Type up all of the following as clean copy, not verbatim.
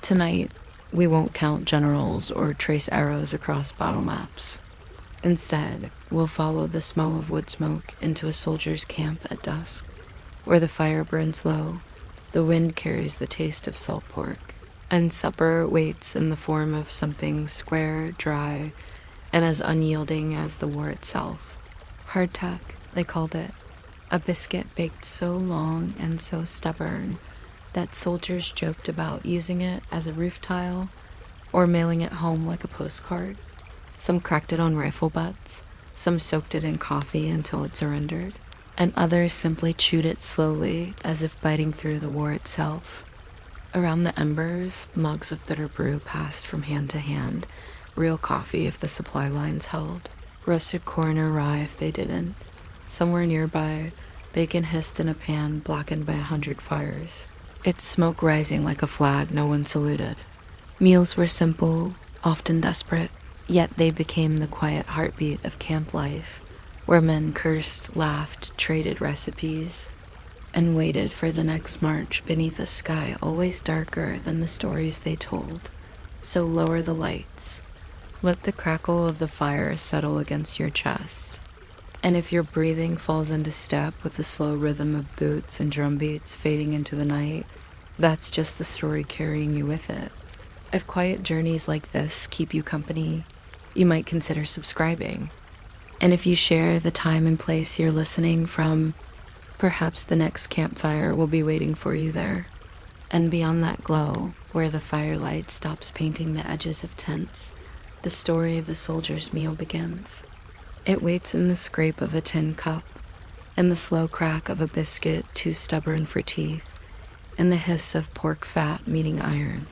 Tonight, we won't count generals or trace arrows across battle maps. Instead, we'll follow the smell of wood smoke into a soldier's camp at dusk, where the fire burns low, the wind carries the taste of salt pork, and supper waits in the form of something square, dry, and as unyielding as the war itself. Hardtack, they called it, a biscuit baked so long and so stubborn that soldiers joked about using it as a roof tile or mailing it home like a postcard. Some cracked it on rifle butts, some soaked it in coffee until it surrendered, and others simply chewed it slowly as if biting through the war itself. Around the embers, mugs of bitter brew passed from hand to hand, real coffee if the supply lines held, roasted corn or rye if they didn't. Somewhere nearby, bacon hissed in a pan blackened by 100 fires, its smoke rising like a flag no one saluted. Meals were simple, often desperate, yet they became the quiet heartbeat of camp life, where men cursed, laughed, traded recipes, and waited for the next march beneath a sky always darker than the stories they told. So lower the lights. Let the crackle of the fire settle against your chest. And if your breathing falls into step with the slow rhythm of boots and drum beats fading into the night, that's just the story carrying you with it. If quiet journeys like this keep you company, you might consider subscribing. And if you share the time and place you're listening from, perhaps the next campfire will be waiting for you there. And beyond that glow, where the firelight stops painting the edges of tents, the story of the soldier's meal begins. It waits in the scrape of a tin cup, in the slow crack of a biscuit too stubborn for teeth, in the hiss of pork fat meeting iron.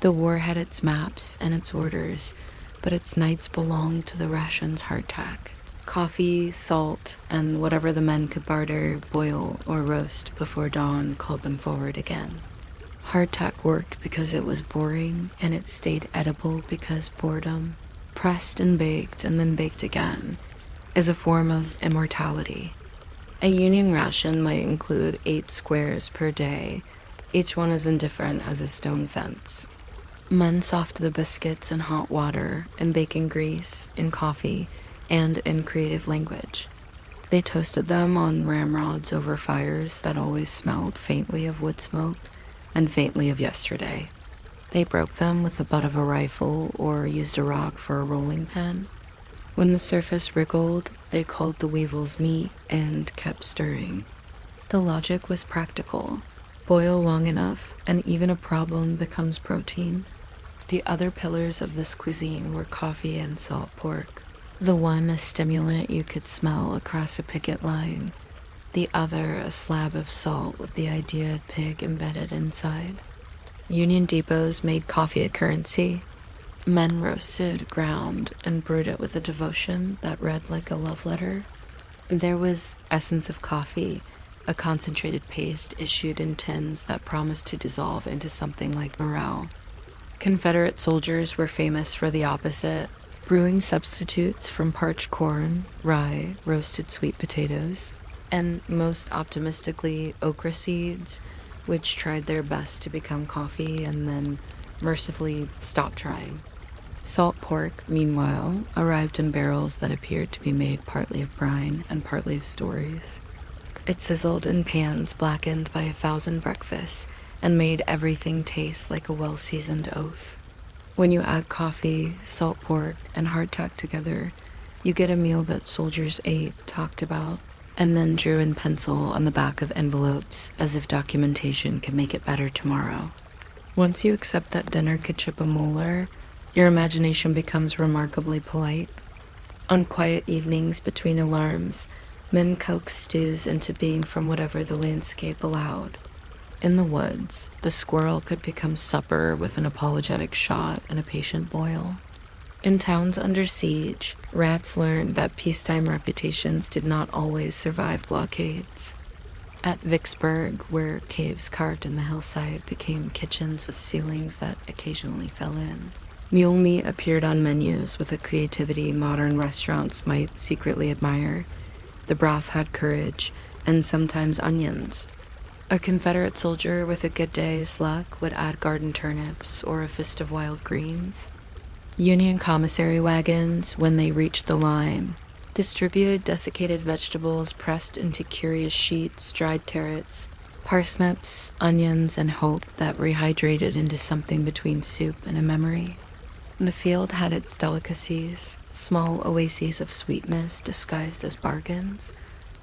The war had its maps and its orders, but its nights belonged to the ration's hardtack. Coffee, salt, and whatever the men could barter, boil, or roast before dawn called them forward again. Hardtack worked because it was boring, and it stayed edible because boredom, pressed and then baked again, is a form of immortality. A union ration might include 8 squares per day, each one as indifferent as a stone fence. Men softened the biscuits in hot water, in bacon grease, in coffee, and in creative language. They toasted them on ramrods over fires that always smelled faintly of wood smoke and faintly of yesterday. They broke them with the butt of a rifle or used a rock for a rolling pin. When the surface wriggled, they called the weevils meat and kept stirring. The logic was practical. Boil long enough, and even a problem becomes protein. The other pillars of this cuisine were coffee and salt pork. The one a stimulant you could smell across a picket line. The other a slab of salt with the ideaed pig embedded inside. Union depots made coffee a currency. Men roasted, ground, and brewed it with a devotion that read like a love letter. There was essence of coffee, a concentrated paste issued in tins that promised to dissolve into something like morale. Confederate soldiers were famous for the opposite, brewing substitutes from parched corn, rye, roasted sweet potatoes, and most optimistically okra seeds, which tried their best to become coffee and then mercifully stopped trying. Salt pork, meanwhile, arrived in barrels that appeared to be made partly of brine and partly of stories. It sizzled in pans blackened by 1,000 breakfasts and made everything taste like a well-seasoned oath. When you add coffee, salt pork, and hardtack together, you get a meal that soldiers ate, talked about, and then drew in pencil on the back of envelopes as if documentation could make it better tomorrow. Once you accept that dinner could chip a molar, your imagination becomes remarkably polite. On quiet evenings between alarms, men coaxed stews into being from whatever the landscape allowed. In the woods, a squirrel could become supper with an apologetic shot and a patient boil. In towns under siege, rats learned that peacetime reputations did not always survive blockades. At Vicksburg, where caves carved in the hillside became kitchens with ceilings that occasionally fell in, mule meat appeared on menus with a creativity modern restaurants might secretly admire. The broth had courage, and sometimes onions. A Confederate soldier with a good day's luck would add garden turnips or a fist of wild greens. Union commissary wagons, when they reached the line, distributed desiccated vegetables pressed into curious sheets, dried carrots, parsnips, onions, and hope that rehydrated into something between soup and a memory. The field had its delicacies, small oases of sweetness disguised as bargains,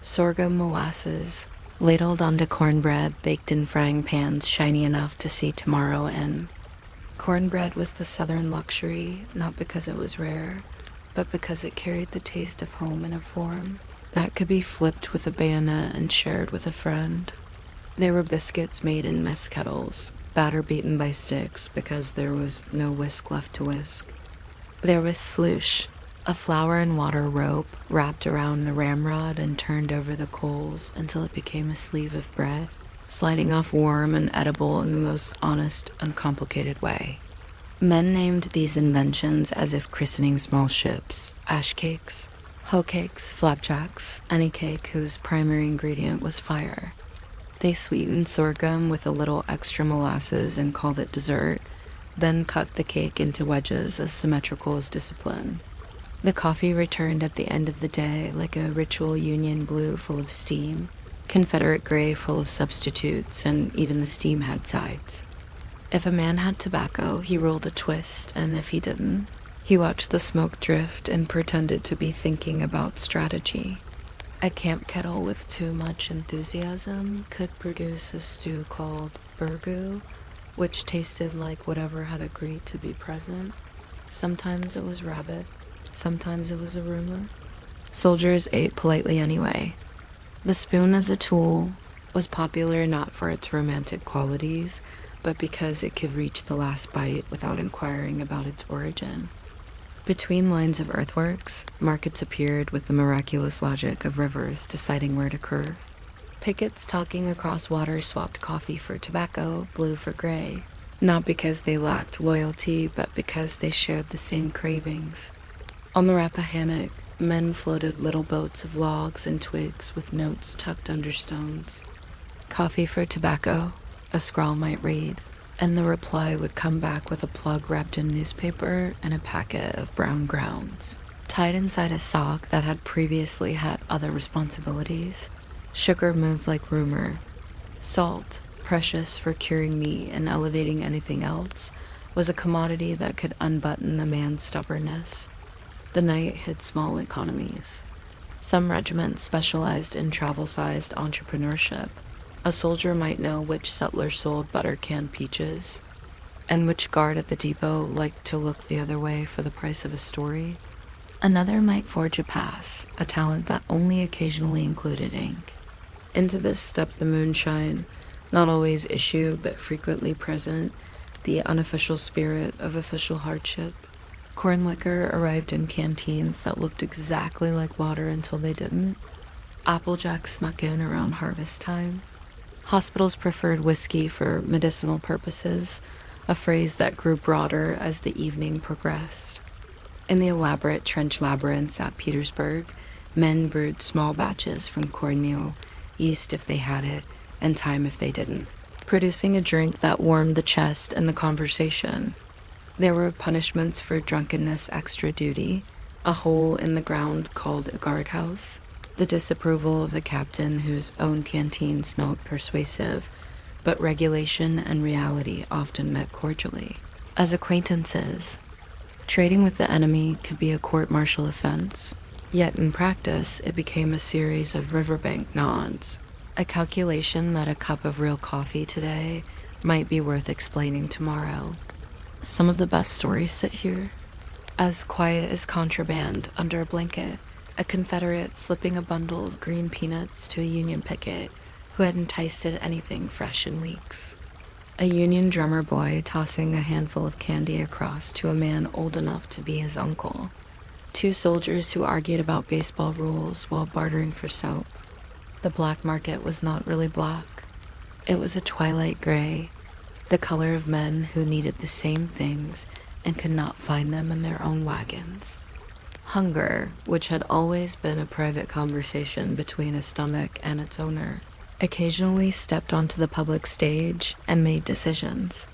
sorghum molasses, ladled onto cornbread baked in frying pans shiny enough to see tomorrow in. Cornbread was the southern luxury, not because it was rare, but because it carried the taste of home in a form that could be flipped with a bayonet and shared with a friend. There were biscuits made in mess kettles, batter beaten by sticks because there was no whisk left to whisk. There was sloosh, a flour and water rope wrapped around a ramrod and turned over the coals until it became a sleeve of bread, sliding off warm and edible in the most honest, uncomplicated way. Men named these inventions as if christening small ships: ash cakes, hoe cakes, flapjacks, any cake whose primary ingredient was fire. They sweetened sorghum with a little extra molasses and called it dessert, then cut the cake into wedges as symmetrical as discipline. The coffee returned at the end of the day like a ritual Union blue full of steam, Confederate gray full of substitutes, and even the steam had sides. If a man had tobacco, he rolled a twist, and if he didn't, he watched the smoke drift and pretended to be thinking about strategy. A camp kettle with too much enthusiasm could produce a stew called burgoo, which tasted like whatever had agreed to be present. Sometimes it was rabbit, sometimes it was a rumor. Soldiers ate politely anyway. The spoon as a tool was popular not for its romantic qualities, but because it could reach the last bite without inquiring about its origin. Between lines of earthworks, markets appeared with the miraculous logic of rivers deciding where to curve. Pickets talking across water swapped coffee for tobacco, blue for gray, not because they lacked loyalty, but because they shared the same cravings. On the Rappahannock, men floated little boats of logs and twigs with notes tucked under stones. Coffee for tobacco, a scrawl might read, and the reply would come back with a plug wrapped in newspaper and a packet of brown grounds, tied inside a sock that had previously had other responsibilities. Sugar moved like rumor. Salt, precious for curing meat and elevating anything else, was a commodity that could unbutton a man's stubbornness. The night hid small economies. Some regiments specialized in travel-sized entrepreneurship. A soldier might know which settler sold butter-canned peaches, and which guard at the depot liked to look the other way for the price of a story. Another might forge a pass, a talent that only occasionally included ink. Into this stepped the moonshine, not always issue but frequently present, the unofficial spirit of official hardship. Corn liquor arrived in canteens that looked exactly like water until they didn't. Applejack snuck in around harvest time. Hospitals preferred whiskey for medicinal purposes, a phrase that grew broader as the evening progressed. In the elaborate trench labyrinths at Petersburg, men brewed small batches from cornmeal, yeast if they had it, and thyme if they didn't, producing a drink that warmed the chest and the conversation. There were punishments for drunkenness extra duty, a hole in the ground called a guardhouse, the disapproval of the captain whose own canteen smelled persuasive, but regulation and reality often met cordially. As acquaintances, trading with the enemy could be a court-martial offense, yet in practice it became a series of riverbank nods, a calculation that a cup of real coffee today might be worth explaining tomorrow. Some of the best stories sit here, as quiet as contraband under a blanket, a Confederate slipping a bundle of green peanuts to a Union picket who hadn't tasted anything fresh in weeks. A Union drummer boy tossing a handful of candy across to a man old enough to be his uncle. Two soldiers who argued about baseball rules while bartering for soap. The black market was not really black. It was a twilight gray, the color of men who needed the same things and could not find them in their own wagons. Hunger, which had always been a private conversation between a stomach and its owner, occasionally stepped onto the public stage and made decisions.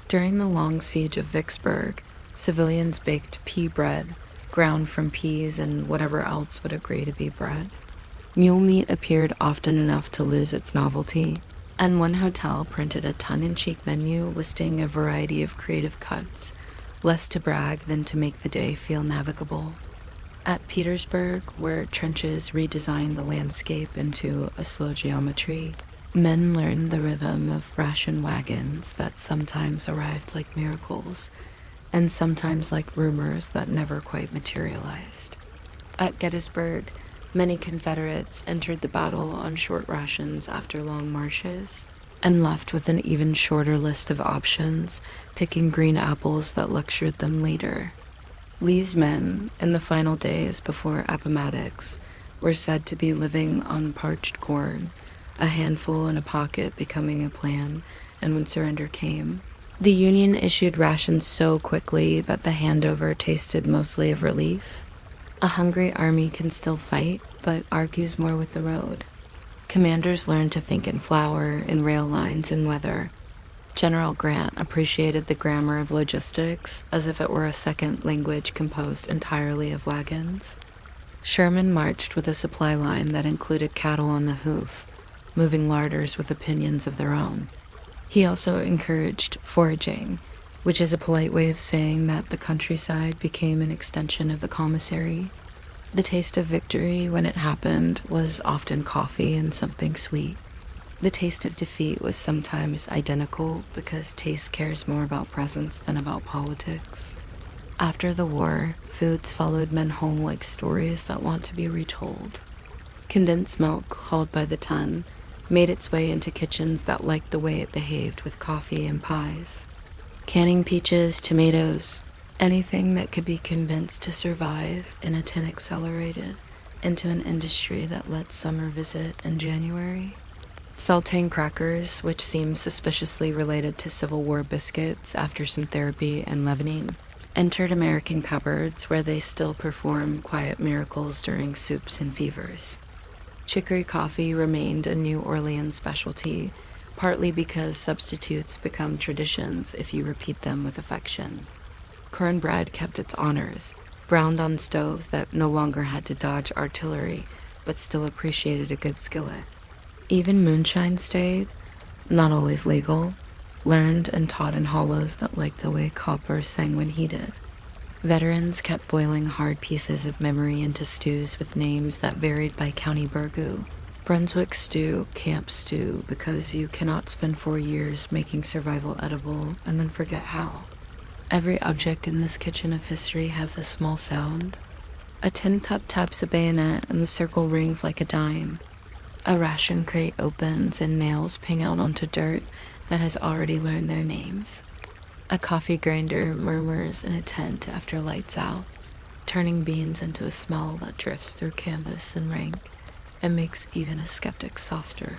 During the long siege of Vicksburg, civilians baked pea bread, ground from peas and whatever else would agree to be bread. Mule meat appeared often enough to lose its novelty, and one hotel printed a tongue-in-cheek menu listing a variety of creative cuts, less to brag than to make the day feel navigable. At Petersburg, where trenches redesigned the landscape into a slow geometry, men learned the rhythm of ration wagons that sometimes arrived like miracles, and sometimes like rumors that never quite materialized. At Gettysburg, many Confederates entered the battle on short rations after long marches, and left with an even shorter list of options, picking green apples that lectured them later. Lee's men, in the final days before Appomattox, were said to be living on parched corn, a handful in a pocket becoming a plan, and when surrender came, the Union issued rations so quickly that the handover tasted mostly of relief. A hungry army can still fight, but argues more with the road. Commanders learned to think in flour, in rail lines, and weather. General Grant appreciated the grammar of logistics as if it were a second language composed entirely of wagons. Sherman marched with a supply line that included cattle on the hoof, moving larders with opinions of their own. He also encouraged foraging, which is a polite way of saying that the countryside became an extension of the commissary. The taste of victory, when it happened, was often coffee and something sweet. The taste of defeat was sometimes identical because taste cares more about presence than about politics. After the war, foods followed men home like stories that want to be retold. Condensed milk, hauled by the ton, made its way into kitchens that liked the way it behaved with coffee and pies. Canning peaches, tomatoes, anything that could be convinced to survive in a tin accelerated into an industry that let summer visit in January. Saltine crackers, which seemed suspiciously related to Civil War biscuits after some therapy and leavening, entered American cupboards where they still perform quiet miracles during soups and fevers. Chicory coffee remained a New Orleans specialty, partly because substitutes become traditions if you repeat them with affection. Cornbread kept its honors, browned on stoves that no longer had to dodge artillery, but still appreciated a good skillet. Even moonshine stayed, not always legal, learned and taught in hollows that liked the way copper sang when heated. Veterans kept boiling hard pieces of memory into stews with names that varied by county burgoo. Brunswick stew, camp stew, because you cannot spend 4 years making survival edible and then forget how. Every object in this kitchen of history has a small sound. A tin cup taps a bayonet and the circle rings like a dime. A ration crate opens and nails ping out onto dirt that has already learned their names. A coffee grinder murmurs in a tent after lights out, turning beans into a smell that drifts through canvas and rank and makes even a skeptic softer.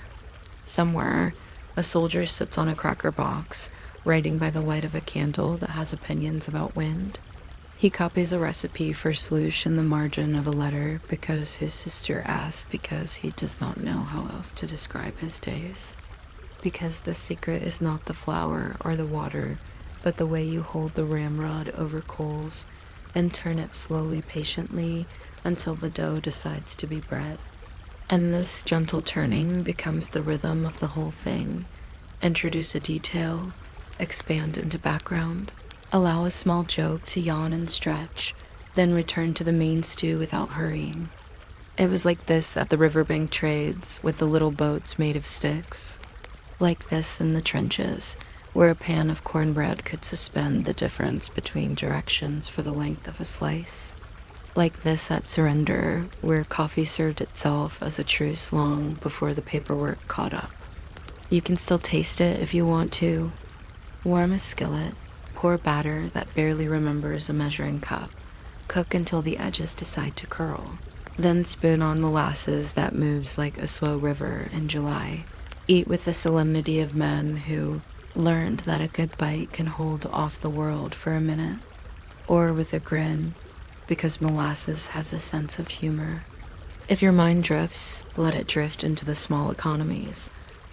Somewhere, a soldier sits on a cracker box, writing by the light of a candle that has opinions about wind. He copies a recipe for sluice in the margin of a letter because his sister asked, because he does not know how else to describe his days. Because the secret is not the flour or the water, but the way you hold the ramrod over coals and turn it slowly, patiently, until the dough decides to be bread. And this gentle turning becomes the rhythm of the whole thing. Introduce a detail, expand into background, allow a small joke to yawn and stretch, then return to the main stew without hurrying. It was like this at the riverbank trades with the little boats made of sticks. Like this in the trenches, where a pan of cornbread could suspend the difference between directions for the length of a slice. Like this at surrender, where coffee served itself as a truce long before the paperwork caught up. You can still taste it if you want to. Warm a skillet, pour batter that barely remembers a measuring cup, cook until the edges decide to curl, then spoon on molasses that moves like a slow river in July. Eat with the solemnity of men who learned that a good bite can hold off the world for a minute, or with a grin, because molasses has a sense of humor. If your mind drifts, let it drift into the small economies,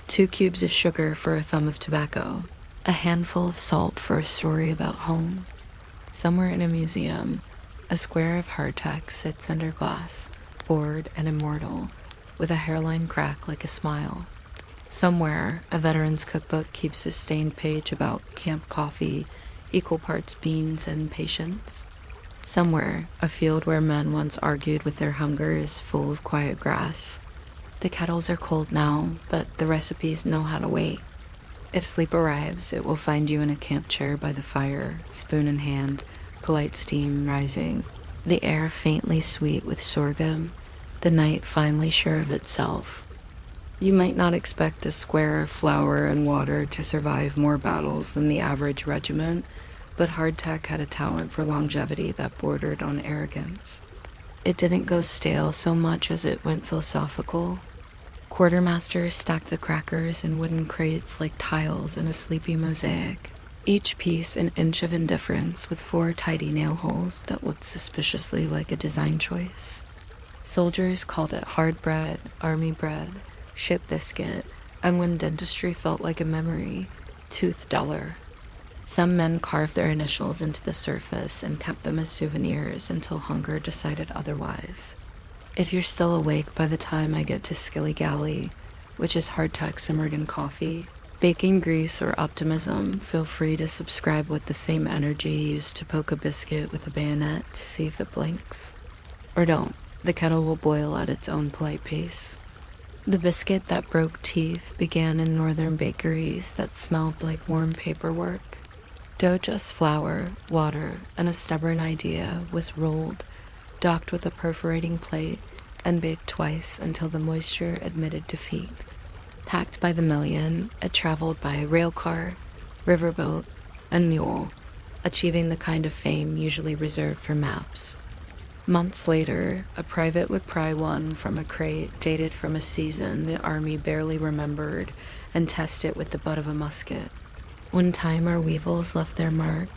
2 cubes of sugar for a thumb of tobacco, a handful of salt for a story about home. Somewhere in a museum, a square of hardtack sits under glass, bored and immortal, with a hairline crack like a smile. Somewhere, a veteran's cookbook keeps a stained page about camp coffee, equal parts beans and patience. Somewhere, a field where men once argued with their hunger is full of quiet grass. The kettles are cold now, but the recipes know how to wait. If sleep arrives, it will find you in a camp chair by the fire, spoon in hand, polite steam rising, the air faintly sweet with sorghum, the night finally sure of itself. You might not expect a square of flour and water to survive more battles than the average regiment, but hardtack had a talent for longevity that bordered on arrogance. It didn't go stale so much as it went philosophical. Quartermasters stacked the crackers in wooden crates like tiles in a sleepy mosaic, each piece an inch of indifference with 4 tidy nail holes that looked suspiciously like a design choice. Soldiers called it hard bread, army bread, ship biscuit, and when dentistry felt like a memory, tooth duller. Some men carved their initials into the surface and kept them as souvenirs until hunger decided otherwise. If you're still awake by the time I get to Skilly Galley, which is hardtack simmered in coffee, baking grease or optimism, feel free to subscribe with the same energy used to poke a biscuit with a bayonet to see if it blinks. Or don't, the kettle will boil at its own polite pace. The biscuit that broke teeth began in northern bakeries that smelled like warm paperwork. Dough just flour, water, and a stubborn idea was rolled, docked with a perforating plate, and baked twice until the moisture admitted defeat. Packed by the million, it traveled by railcar, riverboat, and mule, achieving the kind of fame usually reserved for maps. Months later, a private would pry one from a crate dated from a season the army barely remembered and test it with the butt of a musket. When time or weevils left their mark,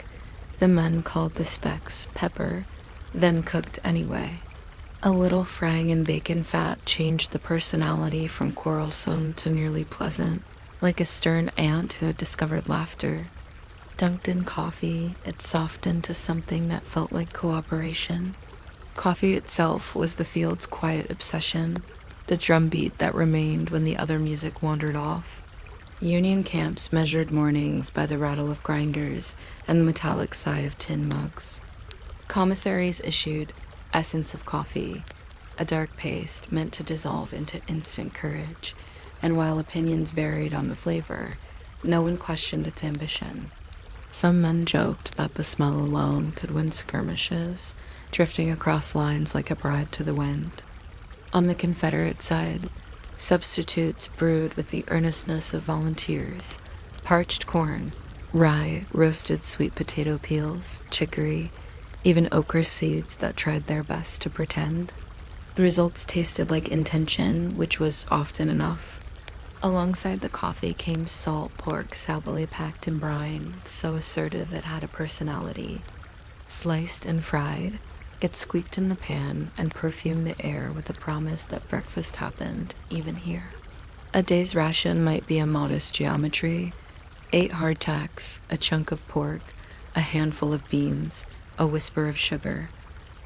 the men called the specks pepper, then cooked anyway. A little frying in bacon fat changed the personality from quarrelsome to nearly pleasant, like a stern aunt who had discovered laughter. Dunked in coffee, it softened to something that felt like cooperation. Coffee itself was the field's quiet obsession, the drumbeat that remained when the other music wandered off. Union camps measured mornings by the rattle of grinders and the metallic sigh of tin mugs. Commissaries issued essence of coffee, a dark paste meant to dissolve into instant courage, and while opinions varied on the flavor, no one questioned its ambition. Some men joked that the smell alone could win skirmishes, drifting across lines like a bribe to the wind. On the Confederate side, substitutes brewed with the earnestness of volunteers, parched corn, rye, roasted sweet potato peels, chicory, even okra seeds that tried their best to pretend. The results tasted like intention, which was often enough. Alongside the coffee came salt pork salvily packed in brine, so assertive it had a personality. Sliced and fried, it squeaked in the pan and perfumed the air with the promise that breakfast happened, even here. A day's ration might be a modest geometry: 8 hardtacks, a chunk of pork, a handful of beans, a whisper of sugar.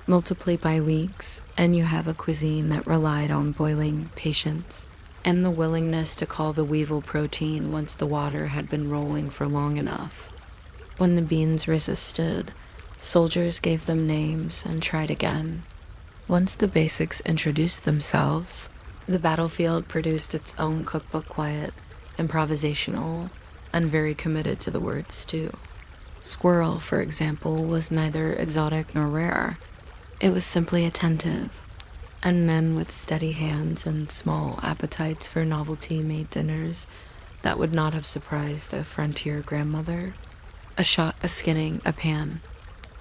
Multiply by weeks, and you have a cuisine that relied on boiling, patience, and the willingness to call the weevil protein once the water had been rolling for long enough. When the beans resisted, soldiers gave them names and tried again. Once the basics introduced themselves, the battlefield produced its own cookbook, quiet, improvisational, and very committed to the word stew. Squirrel, for example, was neither exotic nor rare. It was simply attentive, and men with steady hands and small appetites for novelty-made dinners that would not have surprised a frontier grandmother. A shot, a skinning, a pan.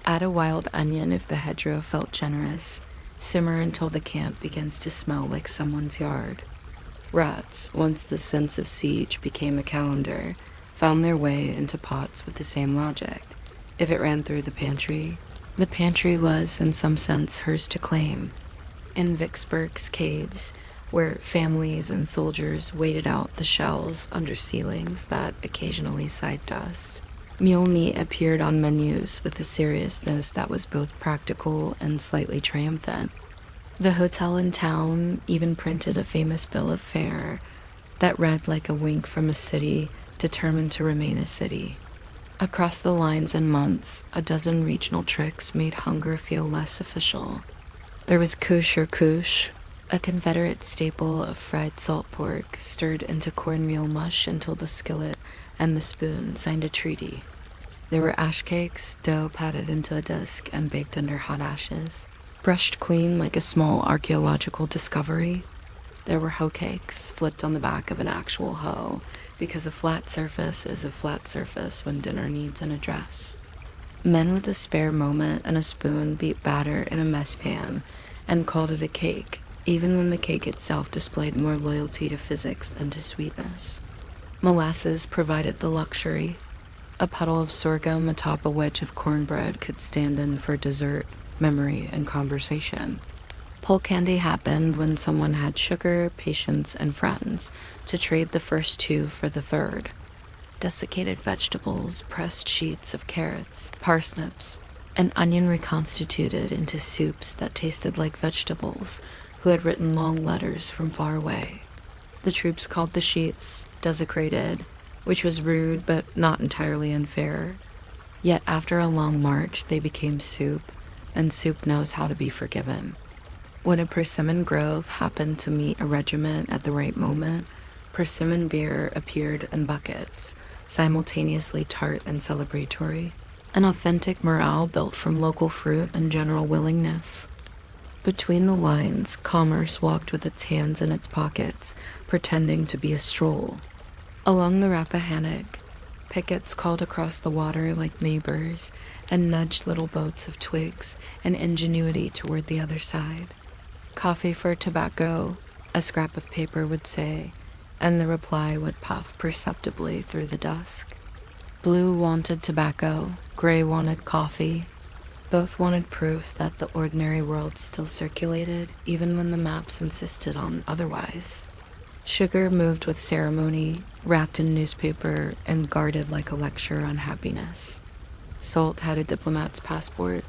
Add a wild onion if the hedgerow felt generous. Simmer until the camp begins to smell like someone's yard. Rats, once the sense of siege became a calendar, found their way into pots with the same logic. If it ran through the pantry was, in some sense, hers to claim. In Vicksburg's caves, where families and soldiers waited out the shells under ceilings that occasionally sighed dust. Mule meat appeared on menus with a seriousness that was both practical and slightly triumphant. The hotel in town even printed a famous bill of fare that read like a wink from a city determined to remain a city. Across the lines and months, a dozen regional tricks made hunger feel less official. There was kush or kush, a Confederate staple of fried salt pork stirred into cornmeal mush until the skillet and the spoon signed a treaty. There were ash cakes, dough patted into a disc and baked under hot ashes, brushed clean like a small archaeological discovery. There were hoe cakes, flipped on the back of an actual hoe, because a flat surface is a flat surface when dinner needs an address. Men with a spare moment and a spoon beat batter in a mess pan and called it a cake, even when the cake itself displayed more loyalty to physics than to sweetness. Molasses provided the luxury. A puddle of sorghum atop a wedge of cornbread could stand in for dessert, memory, and conversation. Pull candy happened when someone had sugar, patience, and friends to trade the first two for the third. Desiccated vegetables, pressed sheets of carrots, parsnips, and onion reconstituted into soups that tasted like vegetables who had written long letters from far away. The troops called the sheets desecrated, which was rude but not entirely unfair. Yet after a long march, they became soup, and soup knows how to be forgiven. When a persimmon grove happened to meet a regiment at the right moment, persimmon beer appeared in buckets, simultaneously tart and celebratory, an authentic morale built from local fruit and general willingness. Between the lines, commerce walked with its hands in its pockets, pretending to be a stroll. Along the Rappahannock, pickets called across the water like neighbors and nudged little boats of twigs and ingenuity toward the other side. Coffee for tobacco, a scrap of paper would say, and the reply would puff perceptibly through the dusk. Blue wanted tobacco, gray wanted coffee. Both wanted proof that the ordinary world still circulated, even when the maps insisted on otherwise. Sugar moved with ceremony, wrapped in newspaper, and guarded like a lecture on happiness. Salt had a diplomat's passport.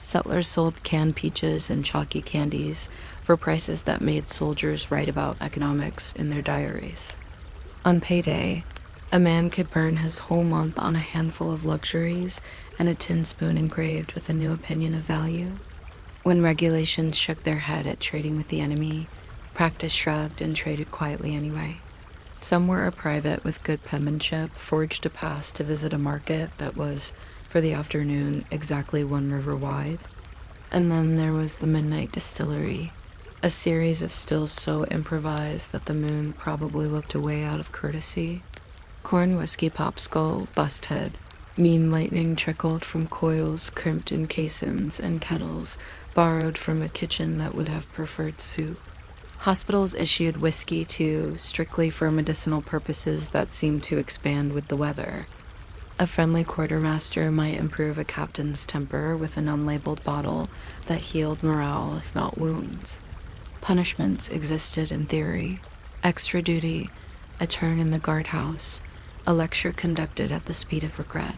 Settlers sold canned peaches and chalky candies for prices that made soldiers write about economics in their diaries. On payday, a man could burn his whole month on a handful of luxuries and a tin spoon engraved with a new opinion of value. When regulations shook their head at trading with the enemy, practice shrugged and traded quietly anyway. Some were a private with good penmanship forged a pass to visit a market that was, for the afternoon, exactly 1 river wide. And then there was the Midnight Distillery, a series of stills so improvised that the moon probably looked away out of courtesy. Corn whiskey popsicle, busthead, mean lightning trickled from coils crimped in caissons and kettles borrowed from a kitchen that would have preferred soup. Hospitals issued whiskey, too, strictly for medicinal purposes that seemed to expand with the weather. A friendly quartermaster might improve a captain's temper with an unlabeled bottle that healed morale, if not wounds. Punishments existed in theory. Extra duty, a turn in the guardhouse, a lecture conducted at the speed of regret.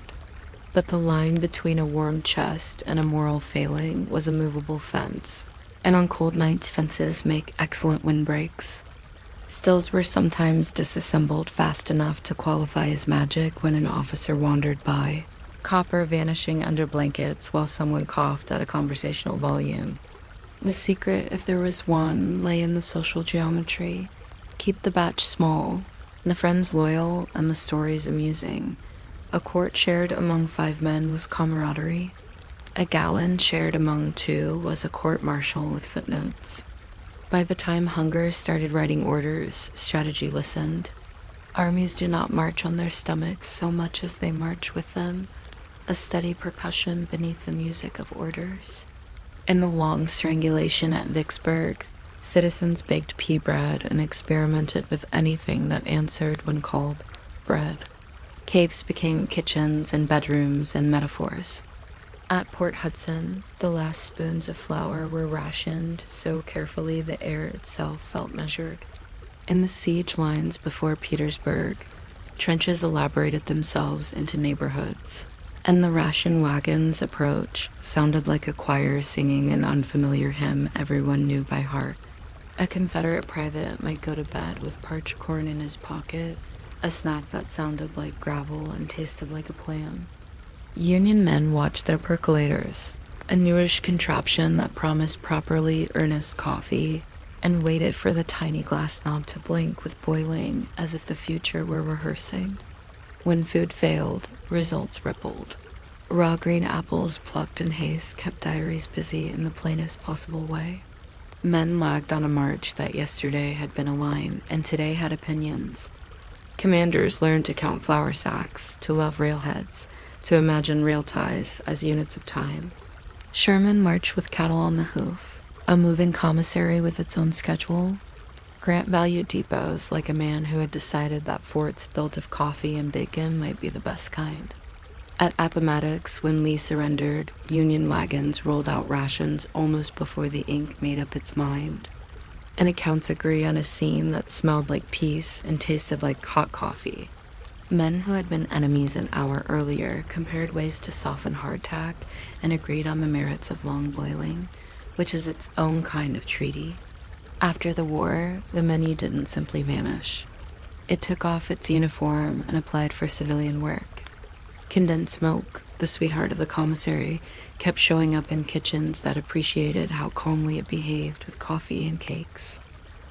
But the line between a warm chest and a moral failing was a movable fence, and on cold nights fences make excellent windbreaks. Stills were sometimes disassembled fast enough to qualify as magic when an officer wandered by, copper vanishing under blankets while someone coughed at a conversational volume. The secret, if there was one, lay in the social geometry. Keep the batch small, the friends loyal, and the stories amusing. A quart shared among 5 men was camaraderie. A gallon shared among 2 was a court-martial with footnotes. By the time hunger started writing orders, strategy listened. Armies do not march on their stomachs so much as they march with them, a steady percussion beneath the music of orders. In the long strangulation at Vicksburg, citizens baked pea bread and experimented with anything that answered when called bread. Caves became kitchens and bedrooms and metaphors. At Port Hudson, the last spoons of flour were rationed so carefully the air itself felt measured. In the siege lines before Petersburg, trenches elaborated themselves into neighborhoods, and the ration wagon's approach sounded like a choir singing an unfamiliar hymn everyone knew by heart. A Confederate private might go to bed with parched corn in his pocket, a snack that sounded like gravel and tasted like a plan. Union men watched their percolators, a newish contraption that promised properly earnest coffee, and waited for the tiny glass knob to blink with boiling as if the future were rehearsing. When food failed, results rippled. Raw green apples plucked in haste kept diaries busy in the plainest possible way. Men lagged on a march that yesterday had been a line and today had opinions. Commanders learned to count flour sacks, to love railheads, to imagine rail ties as units of time. Sherman marched with cattle on the hoof, a moving commissary with its own schedule. Grant valued depots like a man who had decided that forts built of coffee and bacon might be the best kind. At Appomattox, when Lee surrendered, Union wagons rolled out rations almost before the ink made up its mind. And accounts agree on a scene that smelled like peace and tasted like hot coffee. Men who had been enemies an hour earlier compared ways to soften hardtack and agreed on the merits of long boiling, which is its own kind of treaty. After the war, the menu didn't simply vanish. It took off its uniform and applied for civilian work. Condensed smoke, the sweetheart of the commissary, kept showing up in kitchens that appreciated how calmly it behaved with coffee and cakes.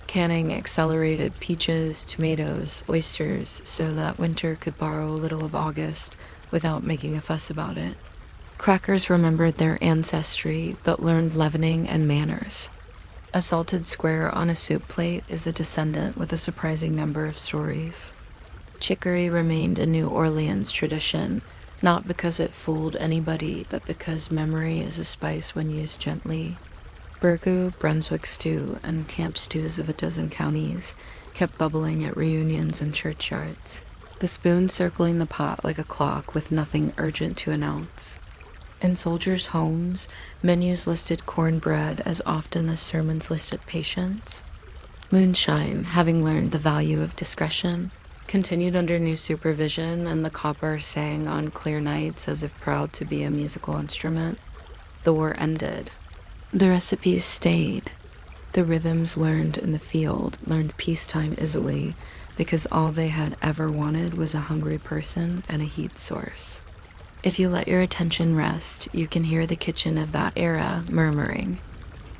Canning accelerated peaches, tomatoes, oysters, so that winter could borrow a little of August without making a fuss about it. Crackers remembered their ancestry but learned leavening and manners. A salted square on a soup plate is a descendant with a surprising number of stories. Chicory remained a New Orleans tradition, not because it fooled anybody, but because memory is a spice when used gently. Burgoo, Brunswick stew, and camp stews of a dozen counties kept bubbling at reunions and churchyards, the spoon circling the pot like a clock with nothing urgent to announce. In soldiers' homes, menus listed cornbread as often as sermons listed patience. Moonshine, having learned the value of discretion, continued under new supervision, and the copper sang on clear nights as if proud to be a musical instrument. The war ended. The recipes stayed. The rhythms learned in the field learned peacetime easily because all they had ever wanted was a hungry person and a heat source. If you let your attention rest, you can hear the kitchen of that era murmuring.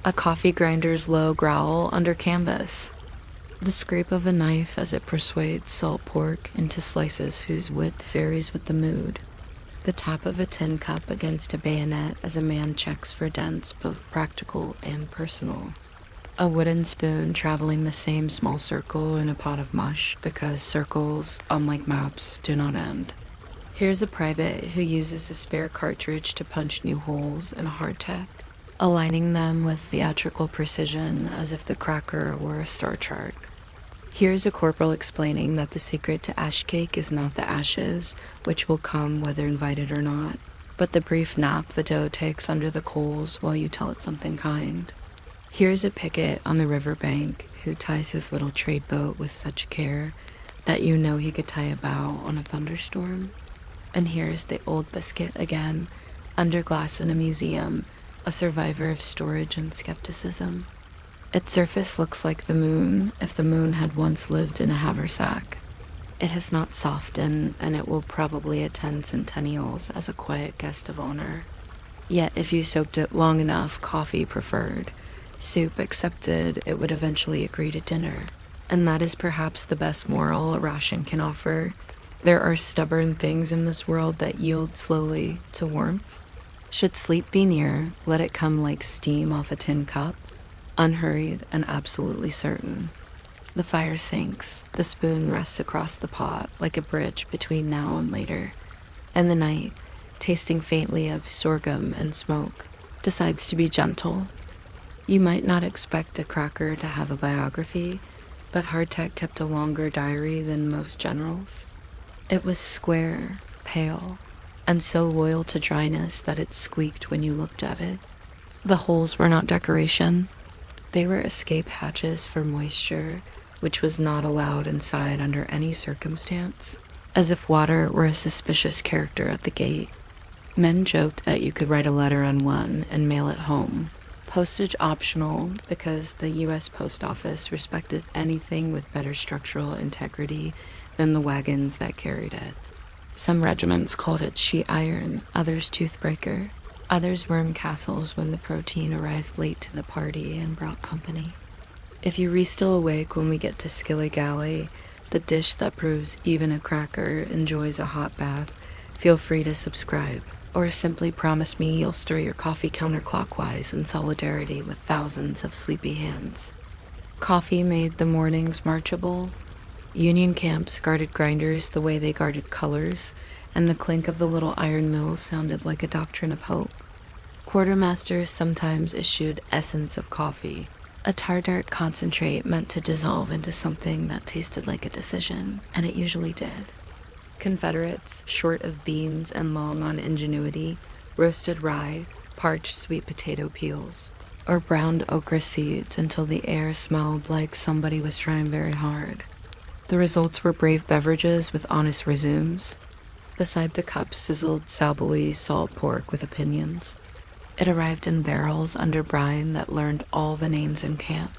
A coffee grinder's low growl under canvas. The scrape of a knife as it persuades salt pork into slices whose width varies with the mood. The tap of a tin cup against a bayonet as a man checks for dents, both practical and personal. A wooden spoon traveling the same small circle in a pot of mush because circles, unlike maps, do not end. Here's a private who uses a spare cartridge to punch new holes in hardtack, aligning them with theatrical precision as if the cracker were a star chart. Here's a corporal explaining that the secret to ash cake is not the ashes, which will come whether invited or not, but the brief nap the dough takes under the coals while you tell it something kind. Here's a picket on the riverbank who ties his little trade boat with such care that you know he could tie a bow on a thunderstorm. And here's the old biscuit again, under glass in a museum, a survivor of storage and skepticism. Its surface looks like the moon if the moon had once lived in a haversack. It has not softened, and it will probably attend centennials as a quiet guest of honor. Yet if you soaked it long enough, coffee preferred. Soup accepted, it would eventually agree to dinner. And that is perhaps the best moral a ration can offer. There are stubborn things in this world that yield slowly to warmth. Should sleep be near, let it come like steam off a tin cup, unhurried and absolutely certain. The fire sinks, the spoon rests across the pot like a bridge between now and later, and the night, tasting faintly of sorghum and smoke, decides to be gentle. You might not expect a cracker to have a biography, but hardtack kept a longer diary than most generals. It was square, pale, and so loyal to dryness that it squeaked when you looked at it. The holes were not decoration. They were escape hatches for moisture, which was not allowed inside under any circumstance, as if water were a suspicious character at the gate. Men joked that you could write a letter on one and mail it home. Postage optional because the U.S. Post Office respected anything with better structural integrity than the wagons that carried it. Some regiments called it sheet iron, others toothbreaker. Others were in castles when the protein arrived late to the party and brought company. If you still awake when we get to Skilly Galley, the dish that proves even a cracker enjoys a hot bath, feel free to subscribe, or simply promise me you'll stir your coffee counterclockwise in solidarity with thousands of sleepy hands. Coffee made the mornings marchable. Union camps guarded grinders the way they guarded colors, and the clink of the little iron mills sounded like a doctrine of hope. Quartermasters sometimes issued essence of coffee, a tartare concentrate meant to dissolve into something that tasted like a decision, and it usually did. Confederates, short of beans and long on ingenuity, roasted rye, parched sweet potato peels, or browned okra seeds until the air smelled like somebody was trying very hard. The results were brave beverages with honest resumes. Beside the cup sizzled Salbuli salt pork with opinions. It arrived in barrels under brine that learned all the names in camp.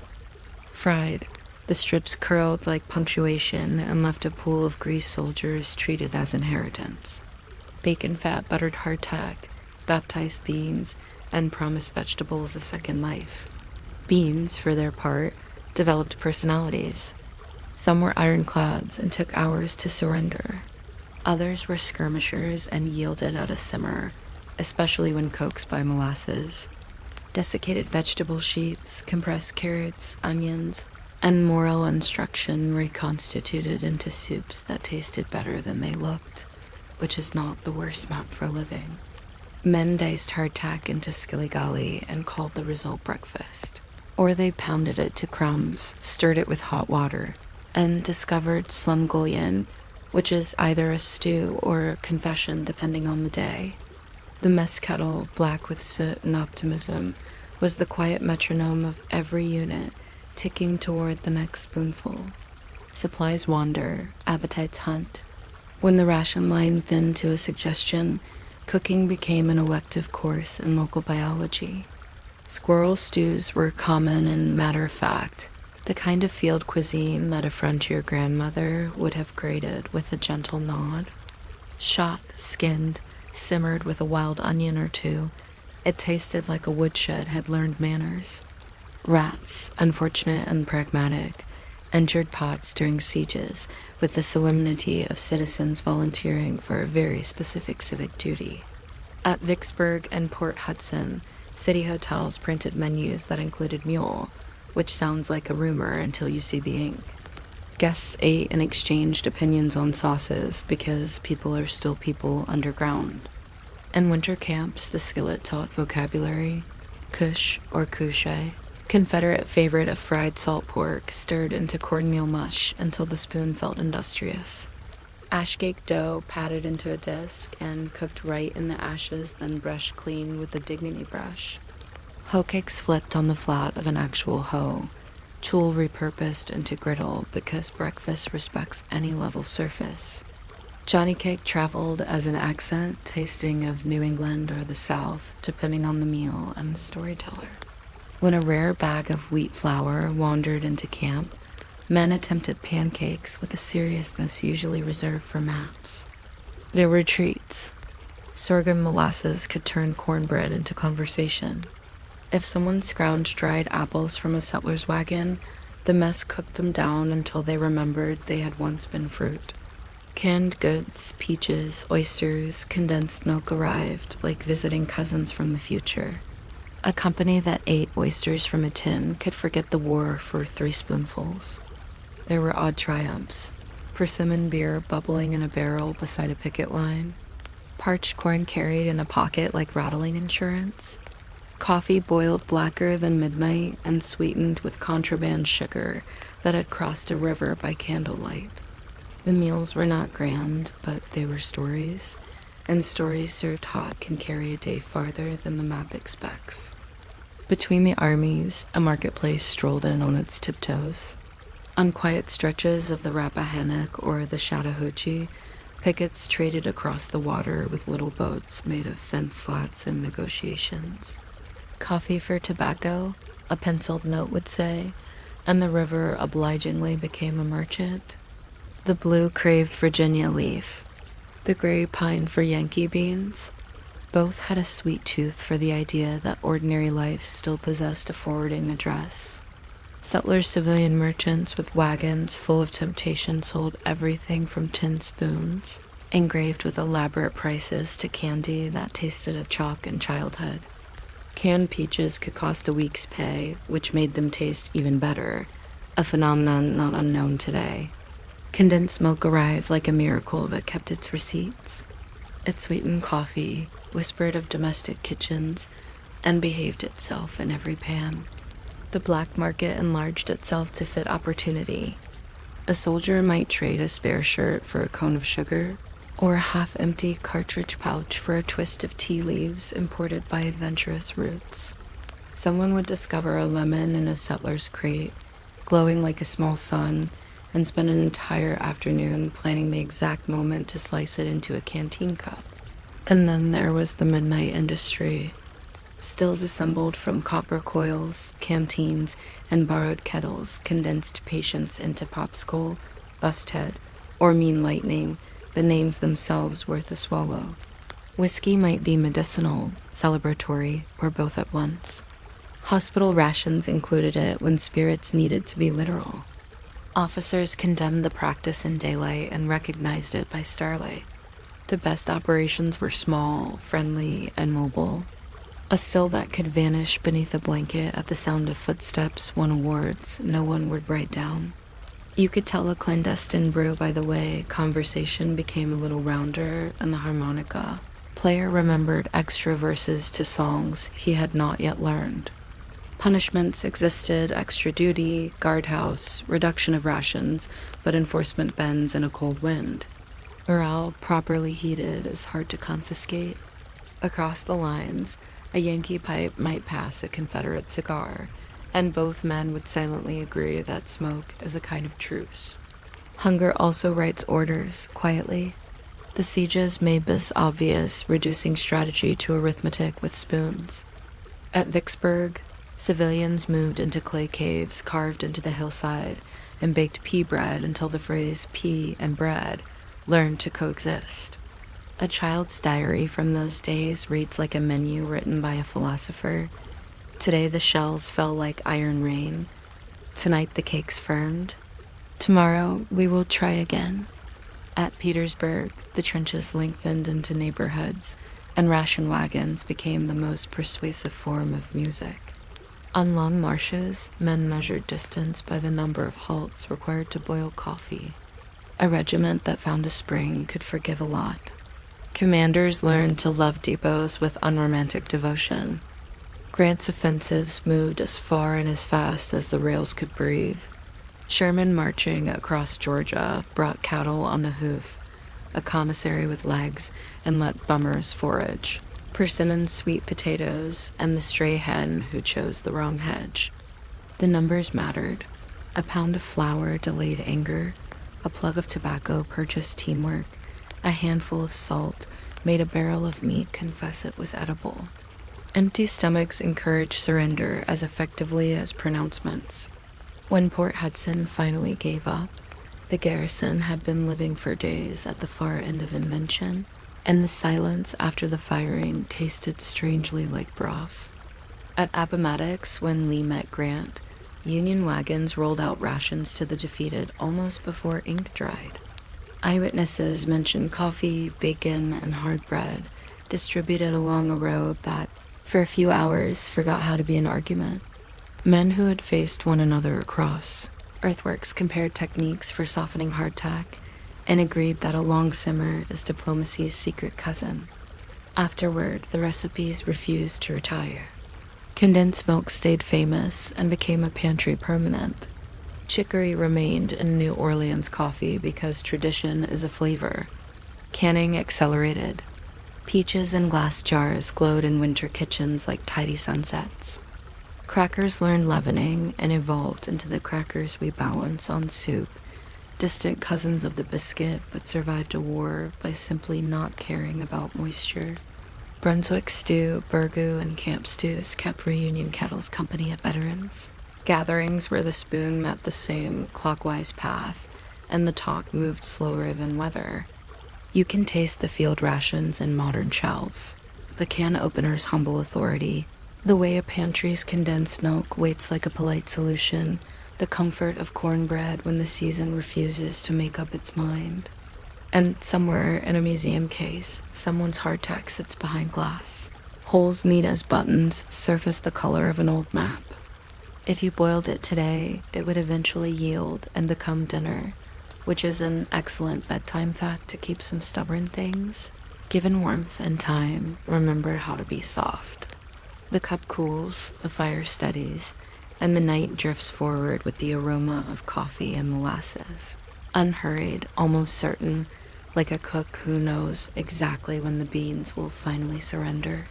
Fried, the strips curled like punctuation and left a pool of greased soldiers treated as inheritance. Bacon fat buttered hardtack, baptized beans, and promised vegetables a second life. Beans, for their part, developed personalities. Some were ironclads and took hours to surrender. Others were skirmishers and yielded at a simmer, especially when coaxed by molasses. Desiccated vegetable sheets, compressed carrots, onions, and moral instruction reconstituted into soups that tasted better than they looked, which is not the worst map for living. Men diced hardtack into skilligali and called the result breakfast. Or they pounded it to crumbs, stirred it with hot water, and discovered slumgullion, which is either a stew or a confession depending on the day. The mess kettle, black with soot and optimism, was the quiet metronome of every unit, ticking toward the next spoonful. Supplies wander, appetites hunt. When the ration line thinned to a suggestion, cooking became an elective course in local biology. Squirrel stews were common and matter-of-fact, the kind of field cuisine that a frontier grandmother would have grated with a gentle nod. Shot, skinned, simmered with a wild onion or two, it tasted like a woodshed had learned manners. Rats, unfortunate and pragmatic, entered pots during sieges with the solemnity of citizens volunteering for a very specific civic duty. At Vicksburg and Port Hudson, city hotels printed menus that included mule, which sounds like a rumor until you see the ink. Guests ate and exchanged opinions on sauces because people are still people underground. In winter camps, the skillet taught vocabulary, kush or couche, Confederate favorite of fried salt pork stirred into cornmeal mush until the spoon felt industrious. Ashcake dough patted into a disc and cooked right in the ashes, then brushed clean with the dignity brush. Hoe cakes flipped on the flat of an actual hoe, tool repurposed into griddle because breakfast respects any level surface. Johnny cake traveled as an accent, tasting of New England or the South, depending on the meal and the storyteller. When a rare bag of wheat flour wandered into camp, men attempted pancakes with a seriousness usually reserved for maps. There were treats. Sorghum molasses could turn cornbread into conversation. If someone scrounged dried apples from a settler's wagon, the mess cooked them down until they remembered they had once been fruit. Canned goods, peaches, oysters, condensed milk arrived, like visiting cousins from the future. A company that ate oysters from a tin could forget the war for 3 spoonfuls. There were odd triumphs. Persimmon beer bubbling in a barrel beside a picket line. Parched corn carried in a pocket like rattling insurance. Coffee boiled blacker than midnight and sweetened with contraband sugar that had crossed a river by candlelight. The meals were not grand, but they were stories. and stories served hot can carry a day farther than the map expects. Between the armies, a marketplace strolled in on its tiptoes. On quiet stretches of the Rappahannock or the Chattahoochee, pickets traded across the water with little boats made of fence slats and negotiations. Coffee for tobacco, a penciled note would say, and the river obligingly became a merchant. The blue craved Virginia leaf, the gray pined for Yankee beans. Both had a sweet tooth for the idea that ordinary life still possessed a forwarding address. Settlers' civilian merchants with wagons full of temptation sold everything from tin spoons, engraved with elaborate prices, to candy that tasted of chalk and childhood. Canned peaches could cost a week's pay, which made them taste even better, a phenomenon not unknown today. Condensed milk arrived like a miracle that kept its receipts. It sweetened coffee, whispered of domestic kitchens, and behaved itself in every pan. The black market enlarged itself to fit opportunity. A soldier might trade a spare shirt for a cone of sugar, or a half-empty cartridge pouch for a twist of tea leaves imported by adventurous roots. Someone would discover a lemon in a settler's crate, glowing like a small sun, and spend an entire afternoon planning the exact moment to slice it into a canteen cup. And then there was the midnight industry. Stills assembled from copper coils, canteens, and borrowed kettles condensed patience into popsicle, busthead, or mean lightning, the names themselves worth a swallow. Whiskey might be medicinal, celebratory, or both at once. Hospital rations included it when spirits needed to be literal. Officers condemned the practice in daylight and recognized it by starlight. The best operations were small, friendly, and mobile. A still that could vanish beneath a blanket at the sound of footsteps won awards no one would write down. You could tell a clandestine brew by the way conversation became a little rounder and the harmonica. Player remembered extra verses to songs he had not yet learned. Punishments existed: extra duty, guardhouse, reduction of rations, but enforcement bends in a cold wind. Morale properly heated is hard to confiscate. Across the lines, a Yankee pipe might pass a Confederate cigar, and both men would silently agree that smoke is a kind of truce. Hunger also writes orders, quietly. The sieges made this obvious, reducing strategy to arithmetic with spoons. At Vicksburg, civilians moved into clay caves carved into the hillside and baked pea bread until the phrase pea and bread learned to coexist. A child's diary from those days reads like a menu written by a philosopher. Today the shells fell like iron rain. Tonight the cakes firmed. Tomorrow we will try again. At Petersburg, the trenches lengthened into neighborhoods, and ration wagons became the most persuasive form of music. On long marches, men measured distance by the number of halts required to boil coffee. A regiment that found a spring could forgive a lot. Commanders learned to love depots with unromantic devotion. Grant's offensives moved as far and as fast as the rails could breathe. Sherman marching across Georgia brought cattle on the hoof, a commissary with legs, and let bummers forage. Persimmon sweet potatoes, and the stray hen who chose the wrong hedge. The numbers mattered. A pound of flour delayed anger. A plug of tobacco purchased teamwork. A handful of salt made a barrel of meat confess it was edible. Empty stomachs encouraged surrender as effectively as pronouncements. When Port Hudson finally gave up, the garrison had been living for days at the far end of invention, and the silence after the firing tasted strangely like broth. At Appomattox, when Lee met Grant, Union wagons rolled out rations to the defeated almost before ink dried. Eyewitnesses mentioned coffee, bacon, and hard bread, distributed along a road that, for a few hours, forgot how to be an argument. Men who had faced one another across. Earthworks compared techniques for softening hardtack, and agreed that a long simmer is diplomacy's secret cousin. Afterward, the recipes refused to retire. Condensed milk stayed famous and became a pantry permanent. Chicory remained in New Orleans coffee because tradition is a flavor. Canning accelerated. Peaches in glass jars glowed in winter kitchens like tidy sunsets. Crackers learned leavening and evolved into the crackers we balance on soup, distant cousins of the biscuit that survived a war by simply not caring about moisture. Brunswick stew, burgoo, and camp stews kept reunion kettles company at veterans. Gatherings where the spoon met the same clockwise path, and the talk moved slower than weather. You can taste the field rations in modern shelves, the can opener's humble authority, the way a pantry's condensed milk waits like a polite solution, the comfort of cornbread when the season refuses to make up its mind. And somewhere in a museum case, someone's hardtack sits behind glass. Holes neat as buttons surface the color of an old map. If you boiled it today, it would eventually yield and become dinner, which is an excellent bedtime fact to keep some stubborn things. Given warmth and time, remember how to be soft. The cup cools, the fire steadies, and the night drifts forward with the aroma of coffee and molasses. Unhurried, almost certain, like a cook who knows exactly when the beans will finally surrender.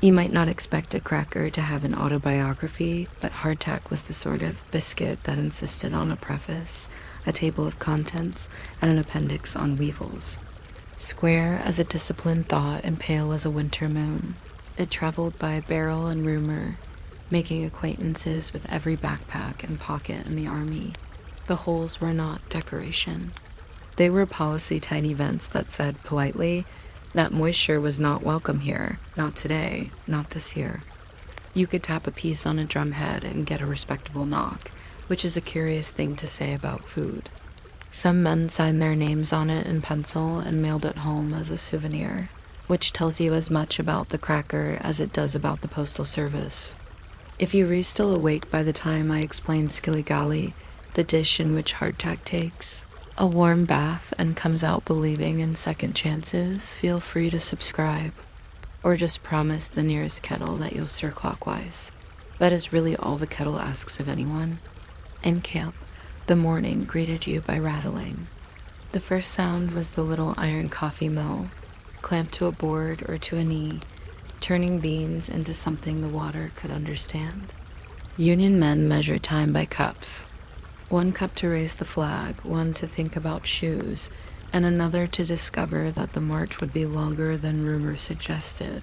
You might not expect a cracker to have an autobiography, but hardtack was the sort of biscuit that insisted on a preface, a table of contents, and an appendix on weevils. Square as a disciplined thought and pale as a winter moon, it traveled by barrel and rumor, making acquaintances with every backpack and pocket in the army. The holes were not decoration. They were policy tiny vents that said politely that moisture was not welcome here, not today, not this year. You could tap a piece on a drumhead and get a respectable knock, which is a curious thing to say about food. Some men signed their names on it in pencil and mailed it home as a souvenir, which tells you as much about the cracker as it does about the postal service. If you were still awake by the time I explained skilligali, the dish in which hardtack takes a warm bath and comes out believing in second chances, feel free to subscribe, or just promise the nearest kettle that you'll stir clockwise. That is really all the kettle asks of anyone. In camp, the morning greeted you by rattling. The first sound was the little iron coffee mill, clamped to a board or to a knee, turning beans into something the water could understand. Union men measure time by cups. One cup to raise the flag, one to think about shoes, and another to discover that the march would be longer than rumor suggested.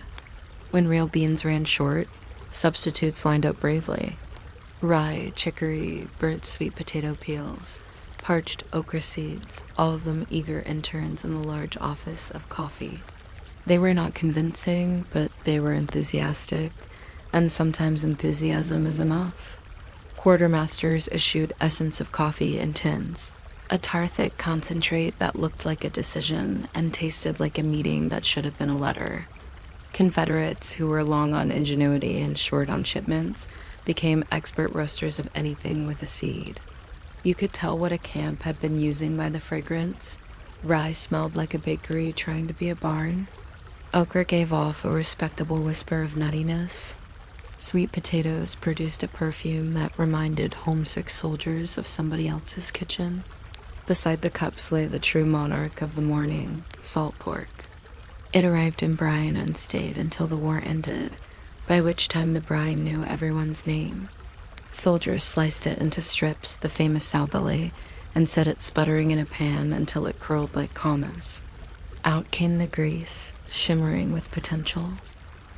When real beans ran short, substitutes lined up bravely. Rye, chicory, burnt sweet potato peels, parched okra seeds, all of them eager interns in the large office of coffee. They were not convincing, but they were enthusiastic, and sometimes enthusiasm is enough. Quartermasters issued essence of coffee in tins, a tar-thick concentrate that looked like a decision and tasted like a meeting that should have been a letter. Confederates who were long on ingenuity and short on shipments became expert roasters of anything with a seed. You could tell what a camp had been using by the fragrance. Rye smelled like a bakery trying to be a barn. Okra gave off a respectable whisper of nuttiness. Sweet potatoes produced a perfume that reminded homesick soldiers of somebody else's kitchen. Beside the cups lay the true monarch of the morning, salt pork. It arrived in brine and stayed until the war ended, by which time the brine knew everyone's name. Soldiers sliced it into strips, the famous salbele, and set it sputtering in a pan until it curled like commas. Out came the grease, shimmering with potential.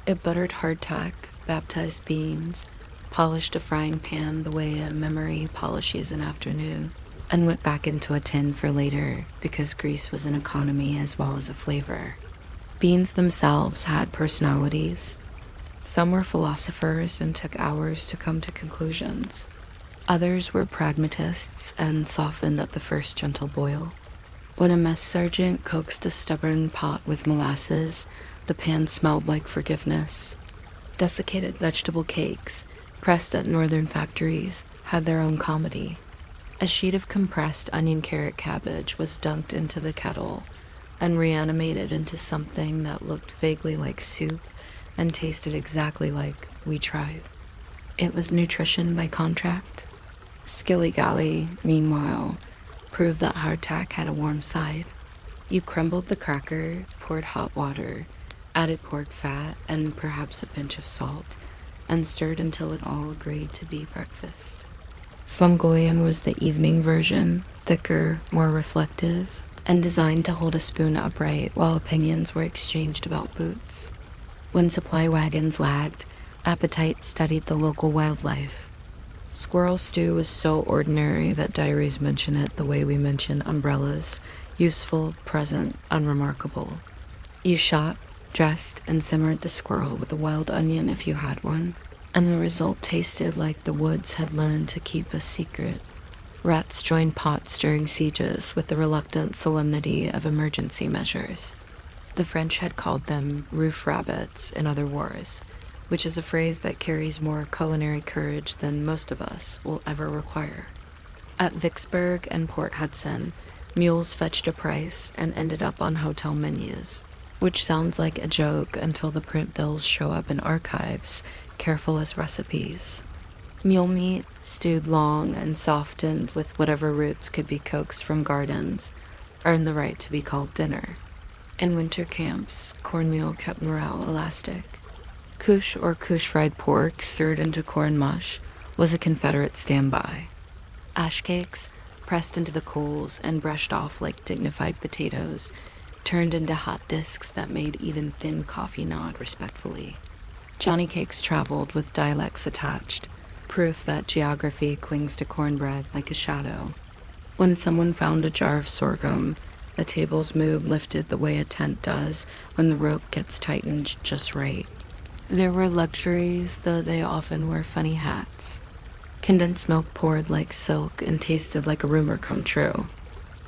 It buttered hardtack, baptized beans, polished a frying pan the way a memory polishes an afternoon, and went back into a tin for later because grease was an economy as well as a flavor. Beans themselves had personalities. Some were philosophers and took hours to come to conclusions. Others were pragmatists and softened at the first gentle boil. When a mess sergeant coaxed a stubborn pot with molasses, the pan smelled like forgiveness. Desiccated vegetable cakes, pressed at northern factories, had their own comedy. A sheet of compressed onion carrot cabbage was dunked into the kettle and reanimated into something that looked vaguely like soup and tasted exactly like we tried. It was nutrition by contract. Skilligali, meanwhile, proved that hardtack had a warm side. You crumbled the cracker, poured hot water, added pork fat and perhaps a pinch of salt, and stirred until it all agreed to be breakfast. Slumgullion was the evening version, thicker, more reflective, and designed to hold a spoon upright while opinions were exchanged about boots. When supply wagons lagged, appetite studied the local wildlife. Squirrel stew was so ordinary that diaries mention it the way we mention umbrellas: useful, present, unremarkable. You shot, dressed, and simmered the squirrel with a wild onion if you had one, and the result tasted like the woods had learned to keep a secret. Rats joined pots during sieges with the reluctant solemnity of emergency measures. The French had called them roof rabbits in other wars, which is a phrase that carries more culinary courage than most of us will ever require. At Vicksburg and Port Hudson, mules fetched a price and ended up on hotel menus, which sounds like a joke until the print bills show up in archives, careful as recipes. Mule meat, stewed long and softened with whatever roots could be coaxed from gardens, earned the right to be called dinner. In winter camps, cornmeal kept morale elastic. Kush or kush fried pork stirred into corn mush was a Confederate standby. Ash cakes, pressed into the coals and brushed off like dignified potatoes, turned into hot discs that made even thin coffee nod respectfully. Johnny cakes traveled with dialects attached, proof that geography clings to cornbread like a shadow. When someone found a jar of sorghum, the table's mood lifted the way a tent does when the rope gets tightened just right. There were luxuries, though they often wore funny hats. Condensed milk poured like silk and tasted like a rumor come true.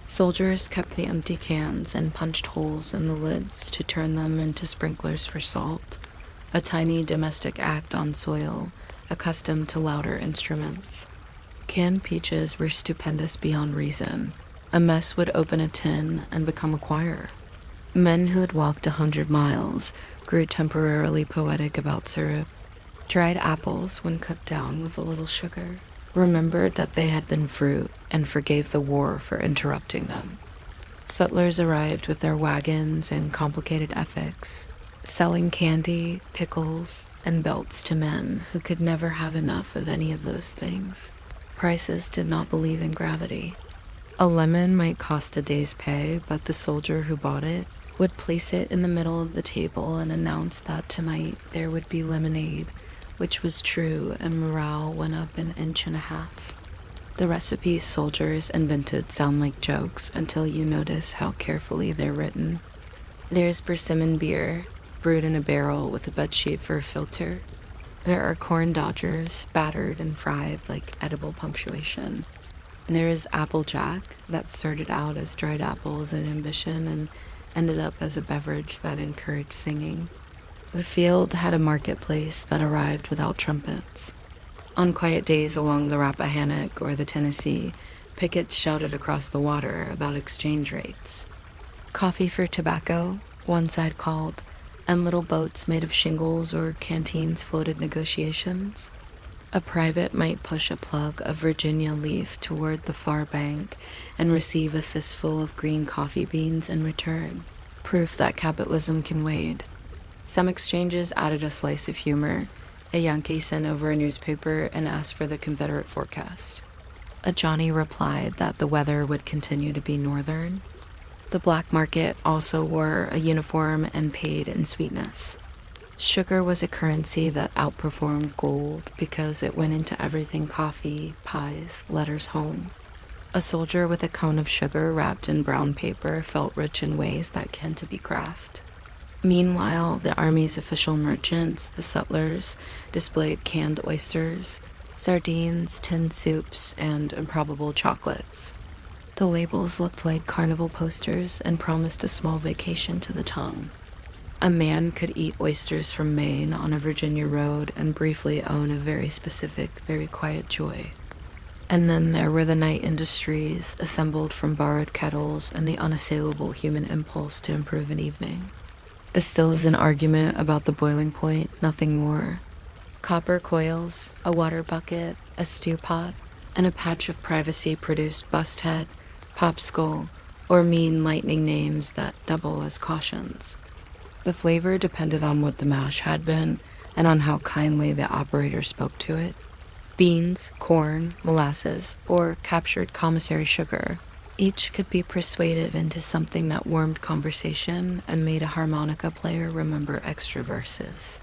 Soldiers kept the empty cans and punched holes in the lids to turn them into sprinklers for salt, a tiny domestic act on soil accustomed to louder instruments. Canned peaches were stupendous beyond reason. A mess would open a tin and become a choir. Men who had walked 100 miles grew temporarily poetic about syrup. Dried apples, when cooked down with a little sugar, remembered that they had been fruit and forgave the war for interrupting them. Settlers arrived with their wagons and complicated ethics, selling candy, pickles, and belts to men who could never have enough of any of those things. Prices did not believe in gravity. A lemon might cost a day's pay, but the soldier who bought it would place it in the middle of the table and announce that tonight there would be lemonade, which was true, and morale went up an inch and a half. The recipes soldiers invented sound like jokes until you notice how carefully they're written. There's persimmon beer, brewed in a barrel with a bedsheet for a filter. There are corn dodgers, battered and fried like edible punctuation. There is Applejack, that started out as dried apples and ambition and ended up as a beverage that encouraged singing. The field had a marketplace that arrived without trumpets. On quiet days along the Rappahannock or the Tennessee, pickets shouted across the water about exchange rates. Coffee for tobacco, one side called, and little boats made of shingles or canteens floated negotiations. A private might push a plug of Virginia leaf toward the far bank and receive a fistful of green coffee beans in return, proof that capitalism can wade. Some exchanges added a slice of humor. A Yankee sent over a newspaper and asked for the Confederate forecast. A Johnny replied that the weather would continue to be northern. The black market also wore a uniform and paid in sweetness. Sugar was a currency that outperformed gold because it went into everything: coffee, pies, letters home. A soldier with a cone of sugar wrapped in brown paper felt rich in ways that can to be craft. Meanwhile, the Army's official merchants, the sutlers, displayed canned oysters, sardines, tinned soups, and improbable chocolates. The labels looked like carnival posters and promised a small vacation to the tongue. A man could eat oysters from Maine on a Virginia road and briefly own a very specific, very quiet joy. And then there were the night industries, assembled from borrowed kettles and the unassailable human impulse to improve an evening. It still is an argument about the boiling point, nothing more. Copper coils, a water bucket, a stew pot, and a patch of privacy produced busthead, popsicle, or mean lightning names that double as cautions. The flavor depended on what the mash had been and on how kindly the operator spoke to it. Beans, corn, molasses, or captured commissary sugar, each could be persuaded into something that warmed conversation and made a harmonica player remember extra verses.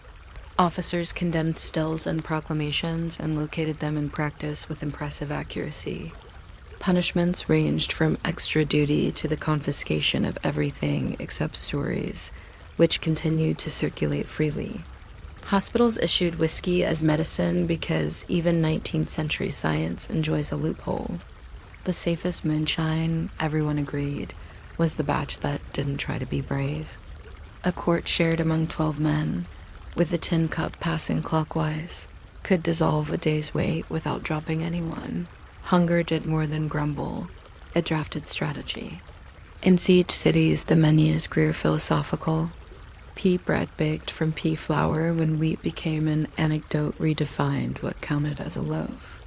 Officers condemned stills and proclamations and located them in practice with impressive accuracy. Punishments ranged from extra duty to the confiscation of everything except stories, which continued to circulate freely. Hospitals issued whiskey as medicine because even 19th century science enjoys a loophole. The safest moonshine, everyone agreed, was the batch that didn't try to be brave. A quart shared among 12 men, with the tin cup passing clockwise, could dissolve a day's weight without dropping anyone. Hunger did more than grumble. It drafted strategy. In siege cities, the menus grew philosophical. Pea bread baked from pea flour when wheat became an anecdote redefined what counted as a loaf.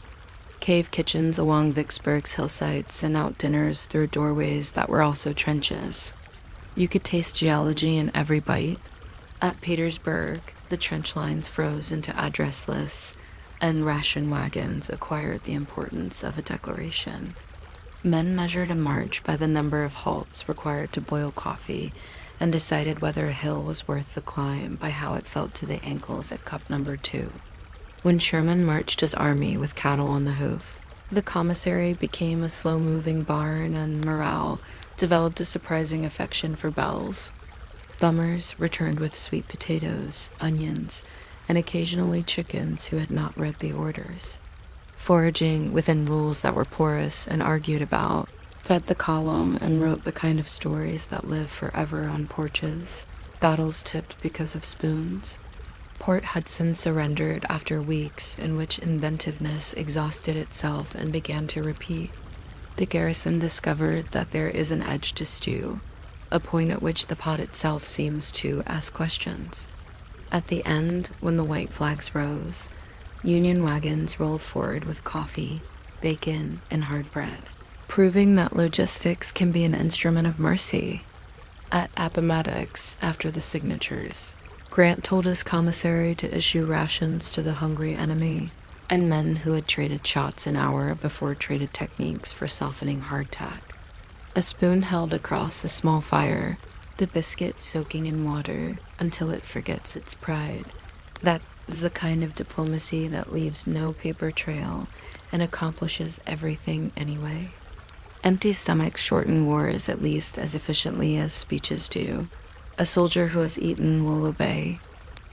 Cave kitchens along Vicksburg's hillsides sent out dinners through doorways that were also trenches. You could taste geology in every bite. At Petersburg, the trench lines froze into address lists, and ration wagons acquired the importance of a declaration. Men measured a march by the number of halts required to boil coffee and decided whether a hill was worth the climb by how it felt to the ankles at cup number 2. When Sherman marched his army with cattle on the hoof, the commissary became a slow-moving barn, and morale developed a surprising affection for bells. Bummers returned with sweet potatoes, onions, and occasionally chickens who had not read the orders. Foraging within rules that were porous and argued about, fed the column and wrote the kind of stories that live forever on porches, battles tipped because of spoons. Port Hudson surrendered after weeks in which inventiveness exhausted itself and began to repeat. The garrison discovered that there is an edge to stew, a point at which the pot itself seems to ask questions. At the end, when the white flags rose, Union wagons rolled forward with coffee, bacon, and hard bread, proving that logistics can be an instrument of mercy. At Appomattox, after the signatures, Grant told his commissary to issue rations to the hungry enemy, and men who had traded shots an hour before traded techniques for softening hardtack. A spoon held across a small fire, the biscuit soaking in water until it forgets its pride. That is the kind of diplomacy that leaves no paper trail and accomplishes everything anyway. Empty stomachs shorten wars at least as efficiently as speeches do. A soldier who has eaten will obey.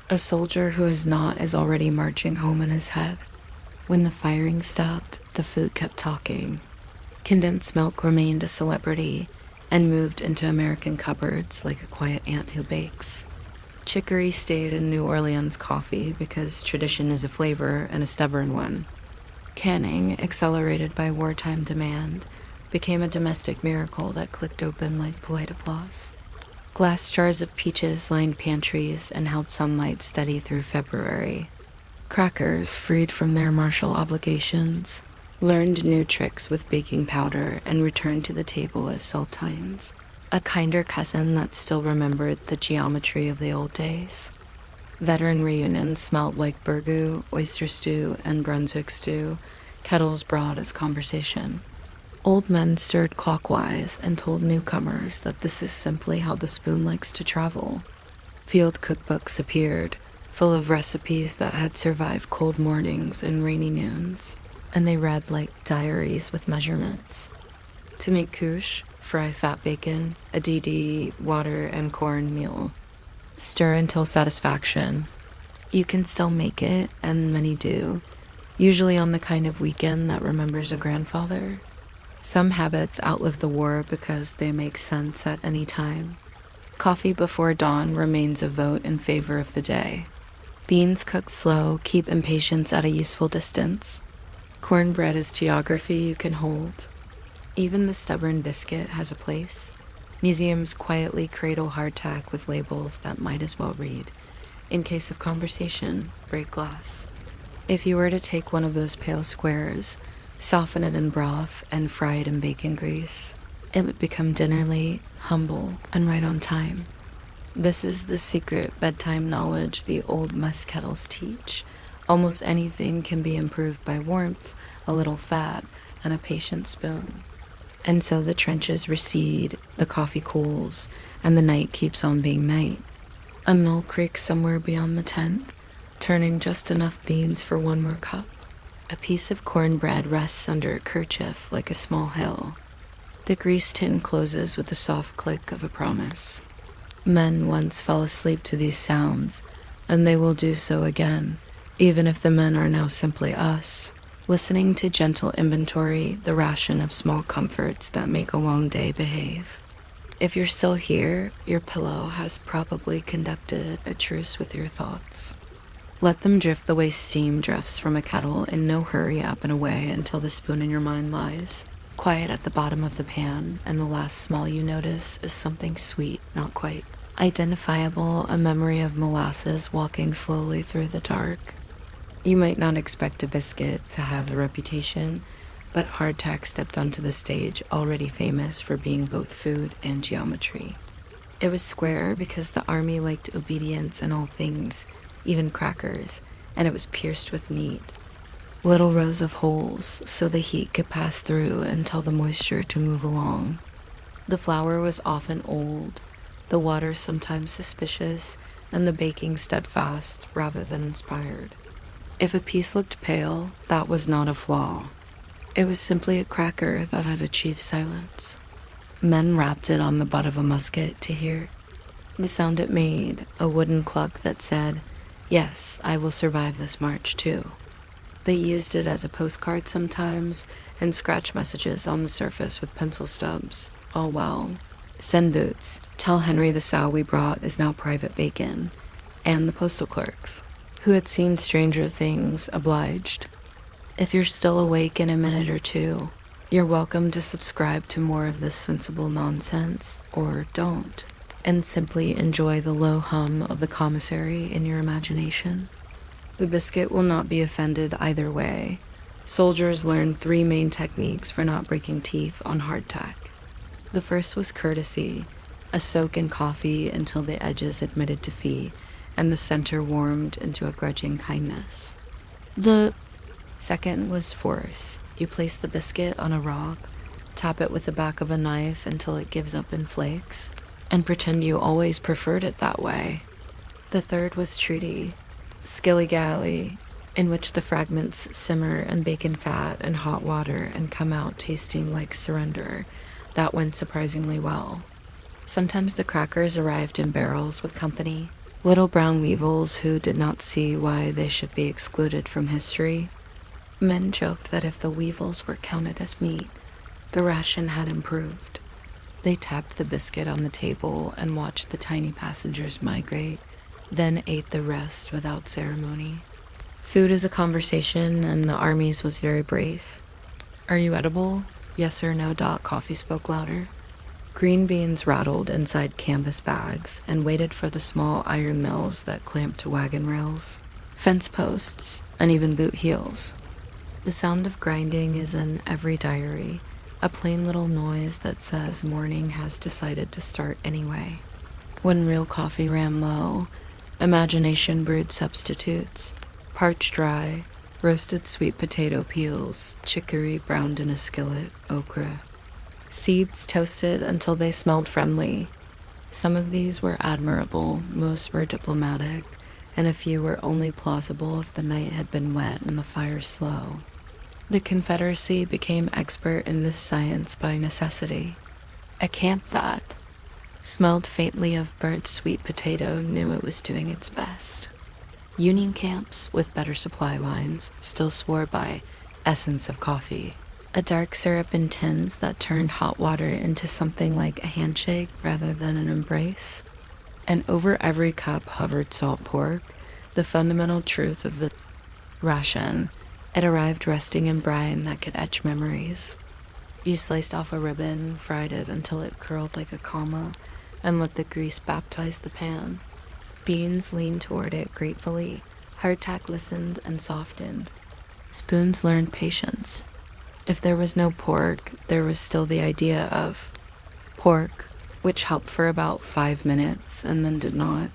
A soldier who has not is already marching home in his head. When the firing stopped, the food kept talking. Condensed milk remained a celebrity and moved into American cupboards like a quiet aunt who bakes. Chicory stayed in New Orleans coffee because tradition is a flavor and a stubborn one. Canning, accelerated by wartime demand, became a domestic miracle that clicked open like polite applause. Glass jars of peaches lined pantries and held sunlight steady through February. Crackers, freed from their martial obligations, learned new tricks with baking powder and returned to the table as saltines, a kinder cousin that still remembered the geometry of the old days. Veteran reunions smelled like burgoo, oyster stew, and Brunswick stew, kettles broad as conversation. Old men stirred clockwise and told newcomers that this is simply how the spoon likes to travel. Field cookbooks appeared, full of recipes that had survived cold mornings and rainy noons, and they read like diaries with measurements. To make couche, fry fat bacon, a DD, water, and corn meal. Stir until satisfaction. You can still make it, and many do, usually on the kind of weekend that remembers a grandfather. Some habits outlive the war because they make sense at any time. Coffee before dawn remains a vote in favor of the day. Beans cooked slow keep impatience at a useful distance. Cornbread is geography you can hold. Even the stubborn biscuit has a place. Museums quietly cradle hardtack with labels that might as well read, "In case of conversation, break glass." If you were to take one of those pale squares, soften it in broth, and fry it in bacon grease, it would become dinnerly, humble, and right on time. This is the secret bedtime knowledge the old mess kettles teach. Almost anything can be improved by warmth, a little fat, and a patient spoon. And so the trenches recede, the coffee cools, and the night keeps on being night. A mill creaks somewhere beyond the tent, turning just enough beans for one more cup. A piece of cornbread rests under a kerchief like a small hill. The grease tin closes with the soft click of a promise. Men once fell asleep to these sounds, and they will do so again, even if the men are now simply us, listening to gentle inventory, the ration of small comforts that make a long day behave. If you're still here, your pillow has probably conducted a truce with your thoughts. Let them drift the way steam drifts from a kettle in no hurry up and away until the spoon in your mind lies quiet at the bottom of the pan, and the last smell you notice is something sweet, not quite identifiable, a memory of molasses walking slowly through the dark. You might not expect a biscuit to have a reputation, but hardtack stepped onto the stage already famous for being both food and geometry. It was square because the army liked obedience in all things, even crackers, and it was pierced with meat. Little rows of holes so the heat could pass through and tell the moisture to move along. The flour was often old, the water sometimes suspicious, and the baking steadfast rather than inspired. If a piece looked pale, that was not a flaw. It was simply a cracker that had achieved silence. Men rapped it on the butt of a musket to hear. The sound it made, a wooden cluck that said, "Yes, I will survive this march too." They used it as a postcard sometimes, and scratch messages on the surface with pencil stubs. All well. Send boots. Tell Henry the sow we brought is now private bacon. And the postal clerks, who had seen stranger things, obliged. If you're still awake in a minute or two, you're welcome to subscribe to more of this sensible nonsense, or don't, and simply enjoy the low hum of the commissary in your imagination. The biscuit will not be offended either way. Soldiers learned 3 main techniques for not breaking teeth on hardtack. The first was courtesy, a soak in coffee until the edges admitted defeat, and the center warmed into a grudging kindness. The second was force. You place the biscuit on a rock, tap it with the back of a knife until it gives up in flakes, and pretend you always preferred it that way. The third was treaty, skilly-galley, in which the fragments simmer in bacon fat and hot water and come out tasting like surrender. That went surprisingly well. Sometimes the crackers arrived in barrels with company, little brown weevils who did not see why they should be excluded from history. Men joked that if the weevils were counted as meat, the ration had improved. They tapped the biscuit on the table and watched the tiny passengers migrate, then ate the rest without ceremony. Food is a conversation, and the army's was very brief. "Are you edible? Yes or no." Coffee spoke louder. Green beans rattled inside canvas bags and waited for the small iron mills that clamped to wagon rails, fence posts, and even boot heels. The sound of grinding is in every diary, a plain little noise that says morning has decided to start anyway. When real coffee ran low, imagination brewed substitutes: parched rye, roasted sweet potato peels, chicory browned in a skillet, okra. Seeds toasted until they smelled friendly. Some of these were admirable, most were diplomatic, and a few were only plausible if the night had been wet and the fire slow. The Confederacy became expert in this science by necessity. A camp that smelled faintly of burnt sweet potato knew it was doing its best. Union camps, with better supply lines, still swore by essence of coffee, a dark syrup in tins that turned hot water into something like a handshake rather than an embrace. And over every cup hovered salt pork, the fundamental truth of the ration. It arrived resting in brine that could etch memories. You sliced off a ribbon, fried it until it curled like a comma, and let the grease baptize the pan. Beans leaned toward it gratefully. Hardtack listened and softened. Spoons learned patience. If there was no pork, there was still the idea of pork, which helped for about 5 minutes and then did not.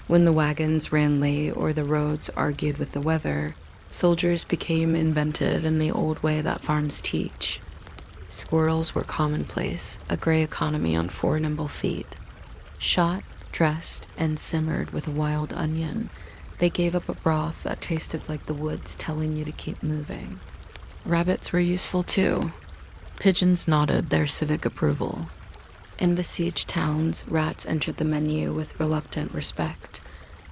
When the wagons ran late or the roads argued with the weather, soldiers became inventive in the old way that farms teach. Squirrels were commonplace, a gray economy on 4 nimble feet. Shot, dressed, and simmered with a wild onion, they gave up a broth that tasted like the woods telling you to keep moving. Rabbits were useful too. Pigeons nodded their civic approval. In besieged towns, rats entered the menu with reluctant respect,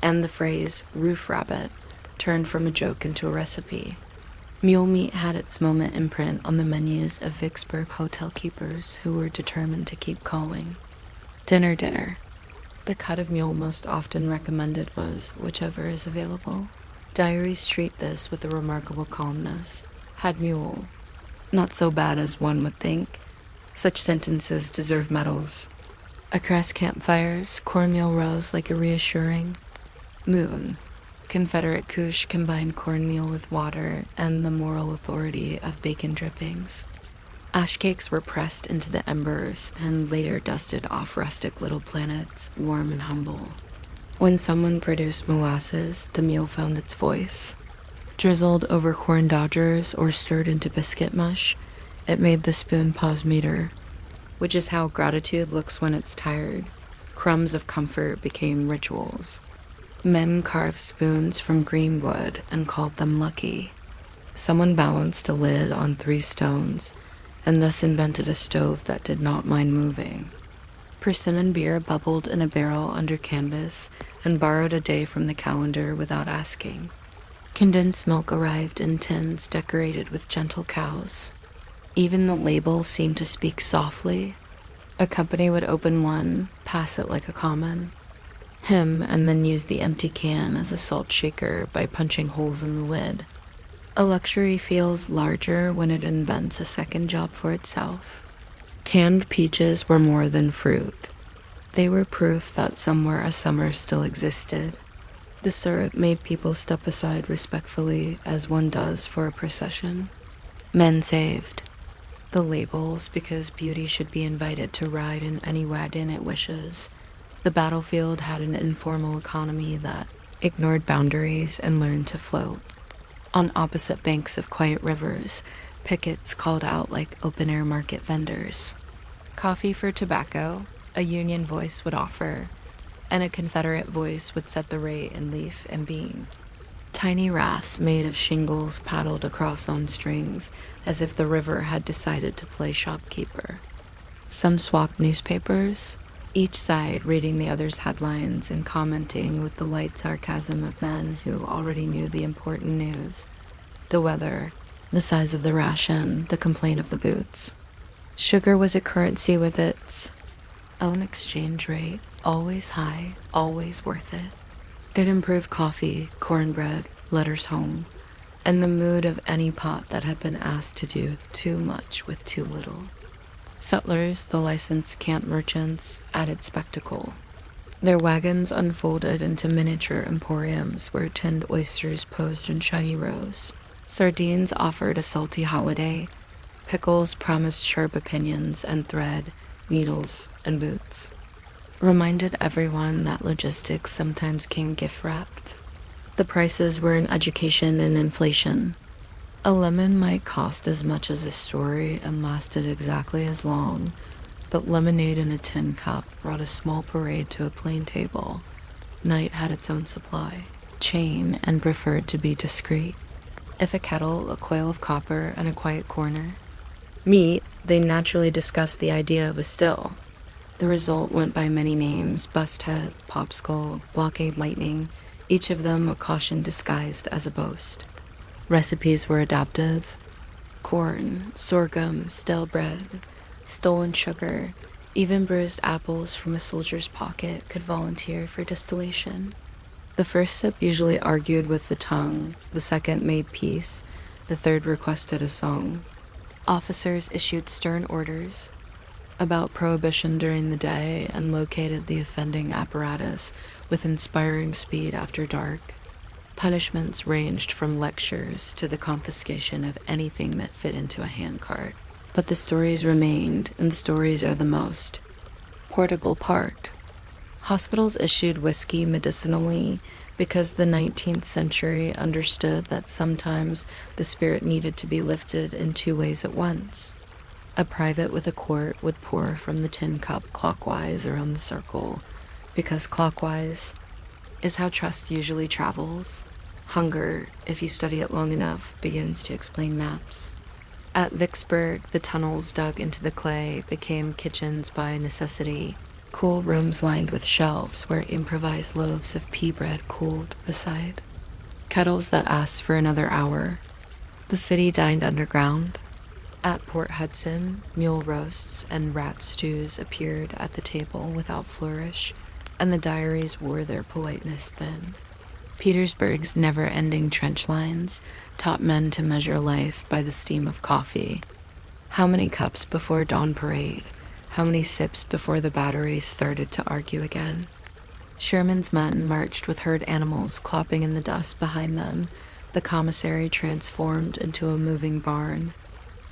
and the phrase "roof rabbit" turned from a joke into a recipe. Mule meat had its moment in print on the menus of Vicksburg hotel keepers who were determined to keep calling. Dinner. The cut of mule most often recommended was whichever is available. Diaries treat this with a remarkable calmness. Had mule. Not so bad as one would think. Such sentences deserve medals. Across campfires, cornmeal rose like a reassuring moon. Confederate couche combined cornmeal with water and the moral authority of bacon drippings. Ash cakes were pressed into the embers and later dusted off rustic little planets, warm and humble. When someone produced molasses, the meal found its voice. Drizzled over corn dodgers or stirred into biscuit mush, it made the spoon pause meter, which is how gratitude looks when it's tired. Crumbs of comfort became rituals. Men carved spoons from green wood and called them lucky. Someone balanced a lid on 3 stones and thus invented a stove that did not mind moving. Persimmon beer bubbled in a barrel under canvas and borrowed a day from the calendar without asking. Condensed milk arrived in tins decorated with gentle cows. Even the label seemed to speak softly. A company would open one, pass it like a common, him, and then use the empty can as a salt shaker by punching holes in the lid. A luxury feels larger when it invents a second job for itself. Canned peaches were more than fruit. They were proof that somewhere a summer still existed. The syrup made people step aside respectfully, as one does for a procession. Men saved. The labels, because beauty should be invited to ride in any wagon it wishes. The battlefield had an informal economy that ignored boundaries and learned to float. On opposite banks of quiet rivers, pickets called out like open-air market vendors. Coffee for tobacco, a Union voice would offer, and a Confederate voice would set the rate in leaf and bean. Tiny rafts made of shingles paddled across on strings, as if the river had decided to play shopkeeper. Some swapped newspapers, each side reading the other's headlines and commenting with the light sarcasm of men who already knew the important news. The weather, the size of the ration, the complaint of the boots. Sugar was a currency with its own exchange rate, always high, always worth it. It improved coffee, cornbread, letters home, and the mood of any pot that had been asked to do too much with too little. Sutlers, the licensed camp merchants, added spectacle. Their wagons unfolded into miniature emporiums where tinned oysters posed in shiny rows. Sardines offered a salty holiday. Pickles promised sharp opinions, and thread, needles, and boots reminded everyone that logistics sometimes came gift-wrapped. The prices were in education and inflation. A lemon might cost as much as a story and lasted exactly as long, but lemonade in a tin cup brought a small parade to a plain table. Night had its own supply, chain, and preferred to be discreet. If a kettle, a coil of copper, and a quiet corner. Meat, they naturally discussed the idea of a still. The result went by many names: Busthead, Popskull, Blockade Lightning, each of them a caution disguised as a boast. Recipes were adaptive. Corn, sorghum, stale bread, stolen sugar, even bruised apples from a soldier's pocket could volunteer for distillation. The first sip usually argued with the tongue, the second made peace, the third requested a song. Officers issued stern orders about prohibition during the day and located the offending apparatus with inspiring speed after dark. Punishments ranged from lectures to the confiscation of anything that fit into a handcart. But the stories remained, and stories are the most portable part. Hospitals issued whiskey medicinally because the 19th century understood that sometimes the spirit needed to be lifted in two ways at once. A private with a quart would pour from the tin cup clockwise around the circle, because clockwise is how trust usually travels. Hunger, if you study it long enough, begins to explain maps. At Vicksburg, the tunnels dug into the clay became kitchens by necessity, cool rooms lined with shelves where improvised loaves of pea bread cooled beside kettles that asked for another hour. The city dined underground. At Port Hudson, mule roasts and rat stews appeared at the table without flourish, and the diaries wore their politeness thin. Petersburg's never-ending trench lines taught men to measure life by the steam of coffee. How many cups before dawn parade? How many sips before the batteries started to argue again? Sherman's men marched with herd animals clopping in the dust behind them, the commissary transformed into a moving barn.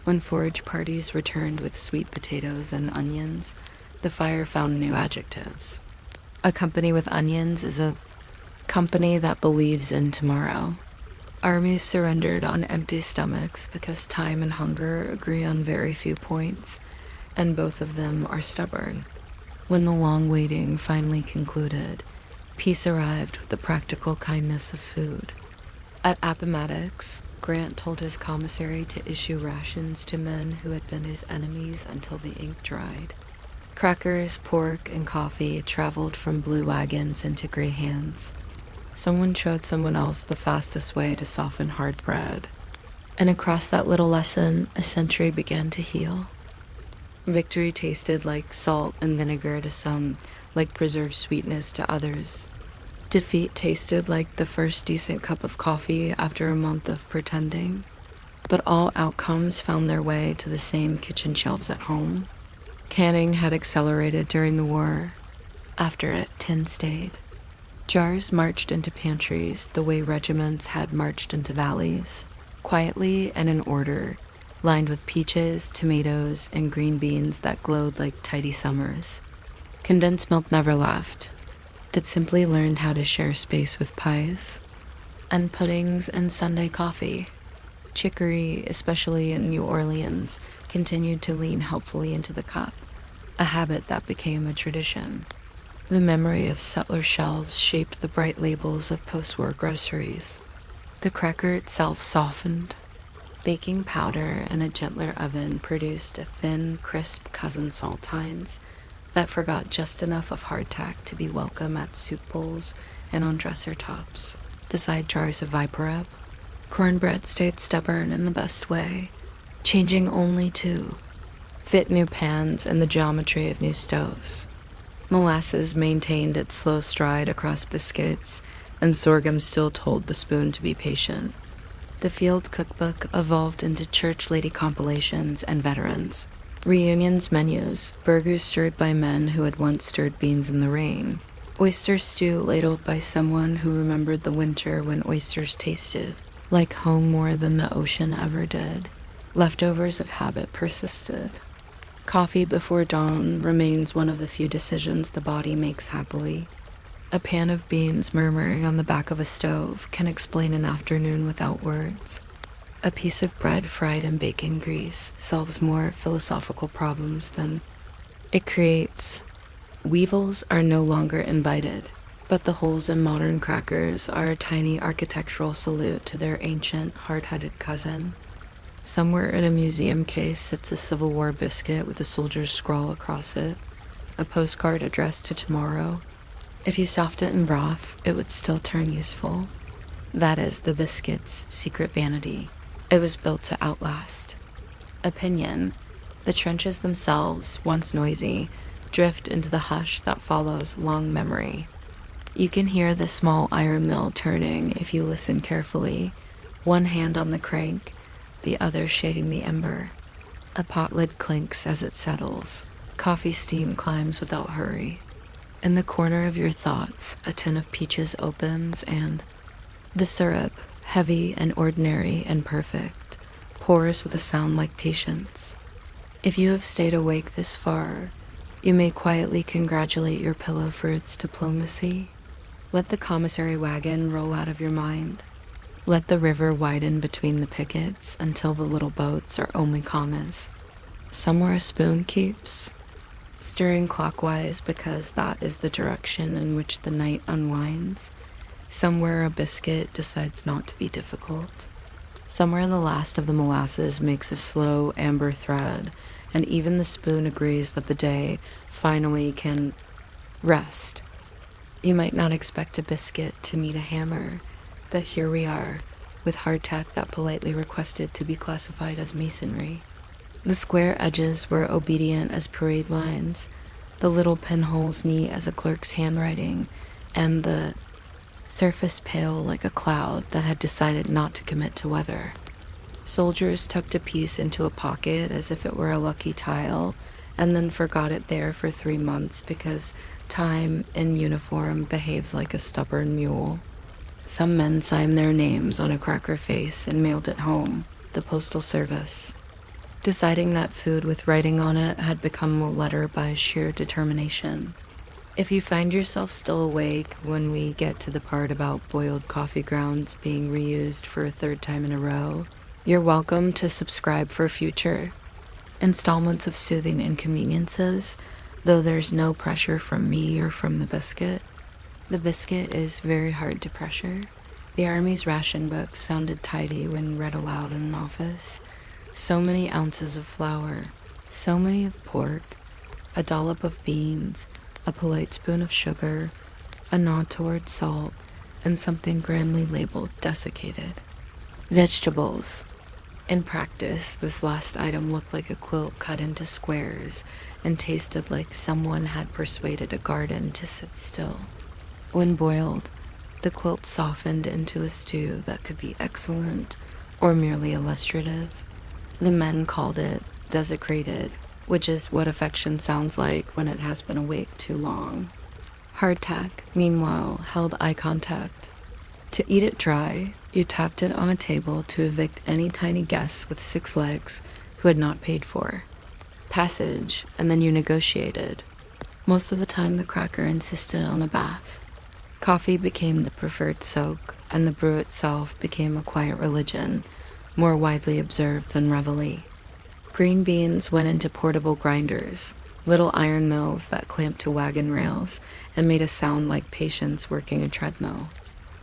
When forage parties returned with sweet potatoes and onions, the fire found new adjectives. A company with onions is a company that believes in tomorrow. Armies surrendered on empty stomachs because time and hunger agree on very few points, and both of them are stubborn. When the long waiting finally concluded, peace arrived with the practical kindness of food. At Appomattox, Grant told his commissary to issue rations to men who had been his enemies until the ink dried. Crackers, pork, and coffee traveled from blue wagons into gray hands. Someone showed someone else the fastest way to soften hard bread. And across that little lesson, a century began to heal. Victory tasted like salt and vinegar to some, like preserved sweetness to others. Defeat tasted like the first decent cup of coffee after a month of pretending. But all outcomes found their way to the same kitchen shelves at home. Canning had accelerated during the war. After it, tin stayed. Jars marched into pantries the way regiments had marched into valleys, quietly and in order, lined with peaches, tomatoes, and green beans that glowed like tidy summers. Condensed milk never left. It simply learned how to share space with pies. And puddings and Sunday coffee. Chicory, especially in New Orleans, continued to lean helpfully into the cup, a habit that became a tradition. The memory of settler shelves shaped the bright labels of post-war groceries. The cracker itself softened. Baking powder and a gentler oven produced a thin, crisp cousin saltines that forgot just enough of hardtack to be welcome at soup bowls and on dresser tops, beside jars of Viperab. Cornbread stayed stubborn in the best way, changing only to fit new pans and the geometry of new stoves. Molasses maintained its slow stride across biscuits, and sorghum still told the spoon to be patient. The field cookbook evolved into church lady compilations and veterans. Reunions menus, burgers stirred by men who had once stirred beans in the rain. Oyster stew ladled by someone who remembered the winter when oysters tasted like home more than the ocean ever did. Leftovers of habit persisted. Coffee before dawn remains one of the few decisions the body makes happily. A pan of beans murmuring on the back of a stove can explain an afternoon without words. A piece of bread fried in bacon grease solves more philosophical problems than it creates. Weevils are no longer invited, but the holes in modern crackers are a tiny architectural salute to their ancient, hard-headed cousin. Somewhere in a museum case sits a Civil War biscuit with a soldier's scrawl across it, a postcard addressed to tomorrow. If you soft it in broth, it would still turn useful. That is the biscuit's secret vanity. It was built to outlast. Opinion. The trenches themselves, once noisy, drift into the hush that follows long memory. You can hear the small iron mill turning if you listen carefully, one hand on the crank, the other shading the ember. A pot lid clinks as it settles. Coffee steam climbs without hurry. In the corner of your thoughts, a tin of peaches opens and the syrup, heavy and ordinary and perfect, pours with a sound like patience. If you have stayed awake this far, You may quietly congratulate your pillow for its diplomacy. Let the commissary wagon roll out of your mind. Let the river widen between the pickets until the little boats are only commas. Somewhere a spoon keeps, stirring clockwise because that is the direction in which the night unwinds. Somewhere a biscuit decides not to be difficult. Somewhere the last of the molasses makes a slow amber thread, and even the spoon agrees that the day finally can rest. You might not expect a biscuit to meet a hammer, but here we are, with hardtack that politely requested to be classified as masonry. The square edges were obedient as parade lines, the little pinholes neat as a clerk's handwriting, and the surface pale like a cloud that had decided not to commit to weather. Soldiers tucked a piece into a pocket as if it were a lucky tile, and then forgot it there for 3 months because time in uniform behaves like a stubborn mule. Some men signed their names on a cracker face and mailed it home, the postal service, deciding that food with writing on it had become a letter by sheer determination. If you find yourself still awake when we get to the part about boiled coffee grounds being reused for a 3rd time in a row, you're welcome to subscribe for future installments of soothing inconveniences, though there's no pressure from me or from the biscuit. The biscuit is very hard to pressure. The Army's ration book sounded tidy when read aloud in an office. So many ounces of flour, so many of pork, a dollop of beans, a polite spoon of sugar, a nod toward salt, and something grandly labeled desiccated. Vegetables. In practice, this last item looked like a quilt cut into squares and tasted like someone had persuaded a garden to sit still. When boiled, the quilt softened into a stew that could be excellent or merely illustrative. The men called it desecrated, which is what affection sounds like when it has been awake too long. Hardtack, meanwhile, held eye contact. To eat it dry, you tapped it on a table to evict any tiny guests with 6 legs who had not paid for. Passage, and then you negotiated. Most of the time the cracker insisted on a bath. Coffee became the preferred soak, and the brew itself became a quiet religion, more widely observed than reveille. Green beans went into portable grinders, little iron mills that clamped to wagon rails and made a sound like patients working a treadmill.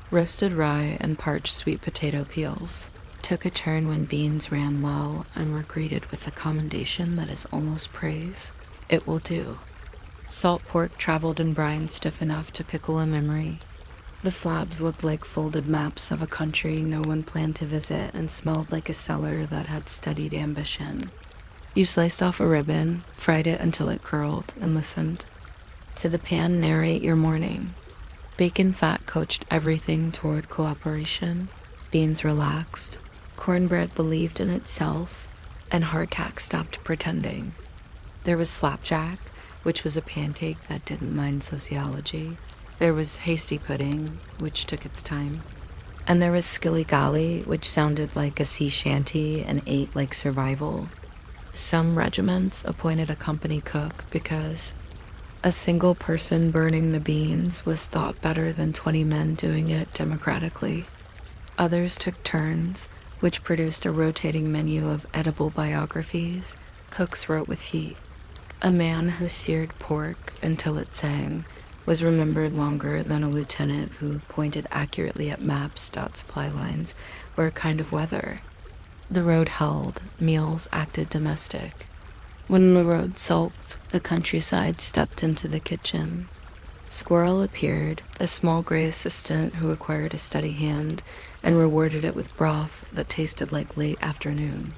Roasted rye and parched sweet potato peels took a turn when beans ran low and were greeted with a commendation that is almost praise. It will do. Salt pork traveled in brine stiff enough to pickle a memory. The slabs looked like folded maps of a country no one planned to visit and smelled like a cellar that had studied ambition. You sliced off a ribbon, fried it until it curled, and listened. To the pan narrate your morning. Bacon fat coached everything toward cooperation. Beans relaxed. Cornbread believed in itself, and hardtack stopped pretending. There was slapjack, which was a pancake that didn't mind sociology. There was hasty pudding, which took its time. And there was skilly-golly, which sounded like a sea shanty and ate like survival. Some regiments appointed a company cook because a single person burning the beans was thought better than 20 men doing it democratically. Others took turns, which produced a rotating menu of edible biographies. Cooks wrote with heat. A man who seared pork until it sang was remembered longer than a lieutenant who pointed accurately at maps, supply lines, or a kind of weather. The road held, meals acted domestic. When the road sulked, the countryside stepped into the kitchen. Squirrel appeared, a small gray assistant who required a steady hand, and rewarded it with broth that tasted like late afternoon.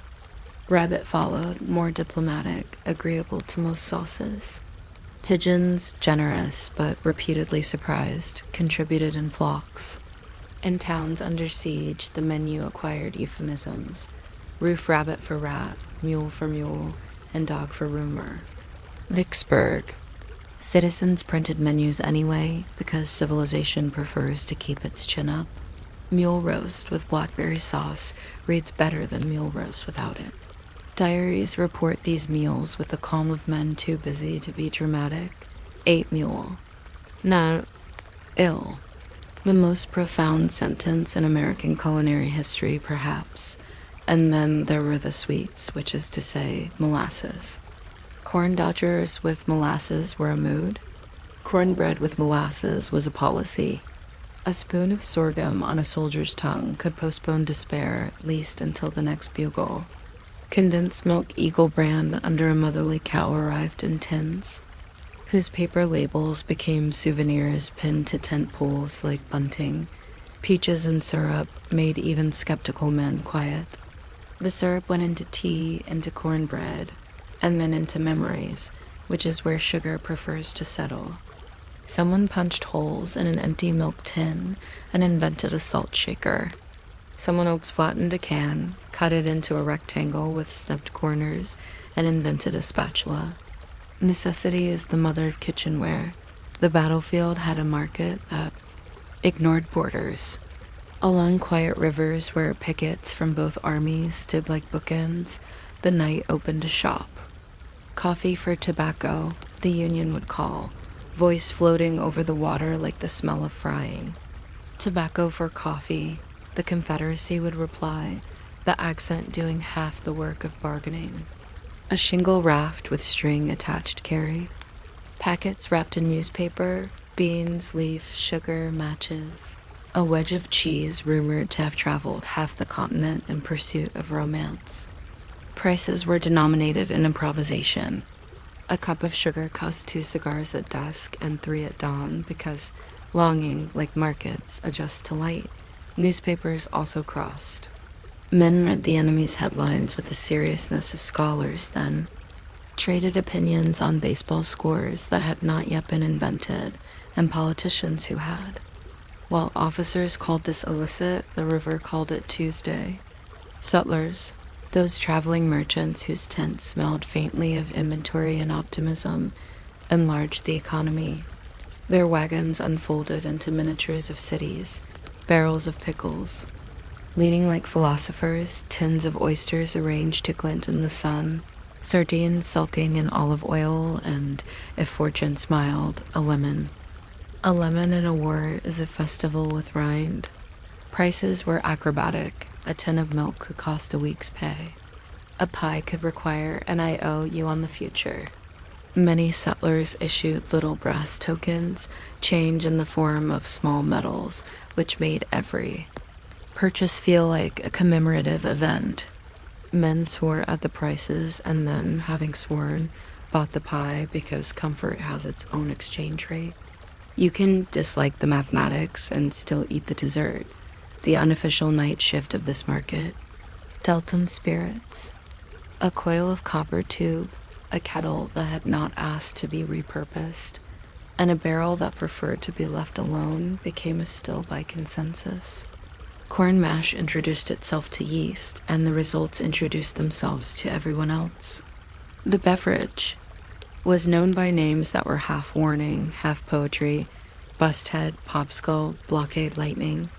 Rabbit followed, more diplomatic, agreeable to most sauces. Pigeons, generous but repeatedly surprised, contributed in flocks. In towns under siege, the menu acquired euphemisms. Roof rabbit for rat, mule for mule, and dog for rumor. Vicksburg. Citizens printed menus anyway, because civilization prefers to keep its chin up. Mule roast with blackberry sauce reads better than mule roast without it. Diaries report these meals with the calm of men too busy to be dramatic. Ate mule. Not ill. The most profound sentence in American culinary history, perhaps. And then there were the sweets, which is to say, molasses. Corn dodgers with molasses were a mood. Cornbread with molasses was a policy. A spoon of sorghum on a soldier's tongue could postpone despair at least until the next bugle. Condensed milk Eagle brand under a motherly cow arrived in tins, whose paper labels became souvenirs pinned to tent poles like bunting. Peaches and syrup made even skeptical men quiet. The syrup went into tea, into cornbread, and then into memories, which is where sugar prefers to settle. Someone punched holes in an empty milk tin and invented a salt shaker. Someone else flattened a can, cut it into a rectangle with stepped corners, and invented a spatula. Necessity is the mother of kitchenware. The battlefield had a market that ignored borders. Along quiet rivers where pickets from both armies stood like bookends, the night opened a shop. Coffee for tobacco, the Union would call, voice floating over the water like the smell of frying. Tobacco for coffee, the Confederacy would reply, the accent doing half the work of bargaining. A shingle raft with string attached carry. Packets wrapped in newspaper, beans, leaf, sugar, matches. A wedge of cheese rumored to have traveled half the continent in pursuit of romance. Prices were denominated in improvisation. A cup of sugar cost 2 cigars at dusk and 3 at dawn because longing, like markets, adjusts to light. Newspapers also crossed. Men read the enemy's headlines with the seriousness of scholars then, traded opinions on baseball scores that had not yet been invented, and politicians who had. While officers called this illicit, the river called it Tuesday. Sutlers, those traveling merchants whose tents smelled faintly of inventory and optimism, enlarged the economy. Their wagons unfolded into miniatures of cities, barrels of pickles. Leaning like philosophers, tins of oysters arranged to glint in the sun, sardines sulking in olive oil, and, if fortune smiled, a lemon. A lemon in a war is a festival with rind. Prices were acrobatic. A tin of milk could cost a week's pay. A pie could require an I owe you on the future. Many settlers issued little brass tokens, change in the form of small medals, which made every purchase feel like a commemorative event. Men swore at the prices and then, having sworn, bought the pie because comfort has its own exchange rate. You can dislike the mathematics and still eat the dessert, the unofficial night shift of this market. Delton spirits. A coil of copper tube, a kettle that had not asked to be repurposed, and a barrel that preferred to be left alone became a still by consensus. Corn mash introduced itself to yeast, and the results introduced themselves to everyone else. The beverage was known by names that were half warning, half poetry: Busthead, Popskull, Blockade Lightning.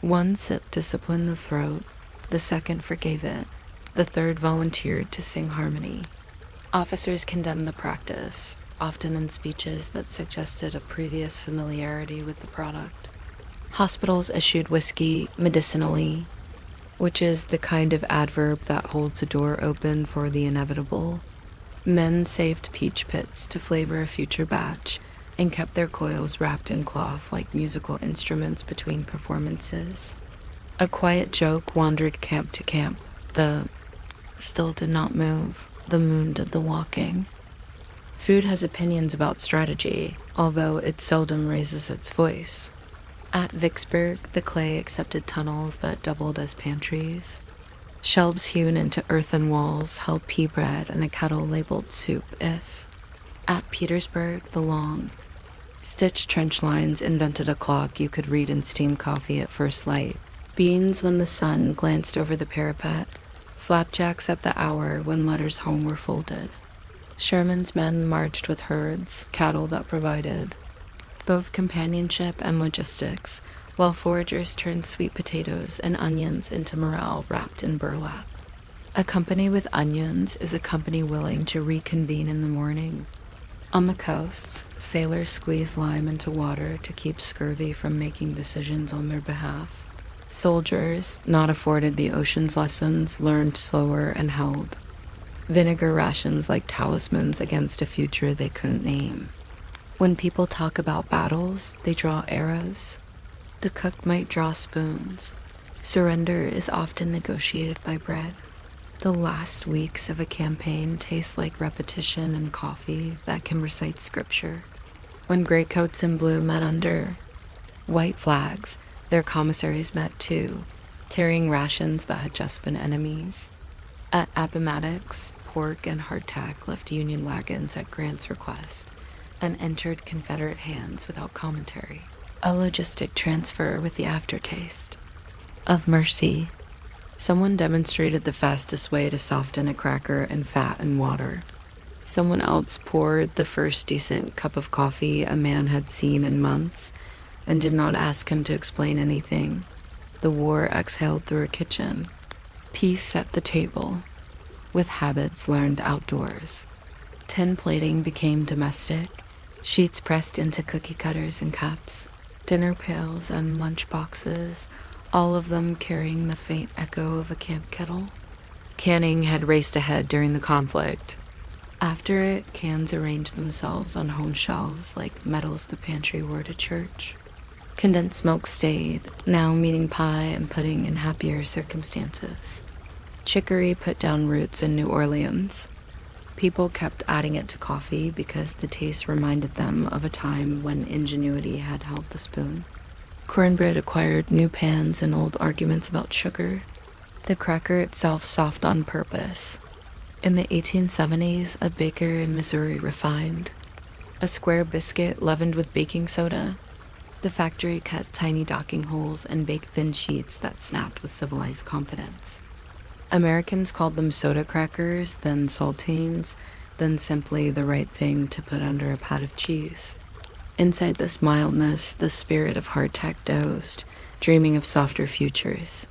One sip disciplined the throat, the second forgave it, the third volunteered to sing harmony. Officers condemned the practice, often in speeches that suggested a previous familiarity with the product. Hospitals issued whiskey medicinally, which is the kind of adverb that holds a door open for the inevitable. Men saved peach pits to flavor a future batch and kept their coils wrapped in cloth like musical instruments between performances. A quiet joke wandered camp to camp. The still did not move. The moon did the walking. Food has opinions about strategy, although it seldom raises its voice. At Vicksburg, the clay accepted tunnels that doubled as pantries. Shelves hewn into earthen walls held pea bread and a kettle labeled soup if. At Petersburg, the long, stitched trench lines invented a clock you could read in steam coffee at first light. Beans when the sun glanced over the parapet. Slapjacks at the hour when letters home were folded. Sherman's men marched with herds, cattle that provided both companionship and logistics, while foragers turned sweet potatoes and onions into morale wrapped in burlap. A company with onions is a company willing to reconvene in the morning. On the coasts, sailors squeeze lime into water to keep scurvy from making decisions on their behalf. Soldiers, not afforded the ocean's lessons, learned slower and held. Vinegar rations like talismans against a future they couldn't name. When people talk about battles, they draw arrows. The cook might draw spoons. Surrender is often negotiated by bread. The last weeks of a campaign taste like repetition and coffee that can recite scripture. When graycoats in blue met under white flags, their commissaries met too, carrying rations that had just been enemies. At Appomattox, pork and hardtack left Union wagons at Grant's request and entered Confederate hands without commentary. A logistic transfer with the aftertaste of mercy. Someone demonstrated the fastest way to soften a cracker in fat and water. Someone else poured the first decent cup of coffee a man had seen in months and did not ask him to explain anything. The war exhaled through a kitchen. Peace at the table, with habits learned outdoors. Tin plating became domestic, sheets pressed into cookie cutters and cups, dinner pails and lunch boxes, all of them carrying the faint echo of a camp kettle. Canning had raced ahead during the conflict. After it, cans arranged themselves on home shelves like medals the pantry were to church. Condensed milk stayed, now meaning pie and pudding in happier circumstances. Chicory put down roots in New Orleans. People kept adding it to coffee because the taste reminded them of a time when ingenuity had held the spoon. Cornbread acquired new pans and old arguments about sugar. The cracker itself soft on purpose. In the 1870s, a baker in Missouri refined a square biscuit leavened with baking soda. The factory cut tiny docking holes and baked thin sheets that snapped with civilized confidence. Americans called them soda crackers, then saltines, then simply the right thing to put under a pat of cheese. Inside this mildness, the spirit of hardtack dozed, dreaming of softer futures.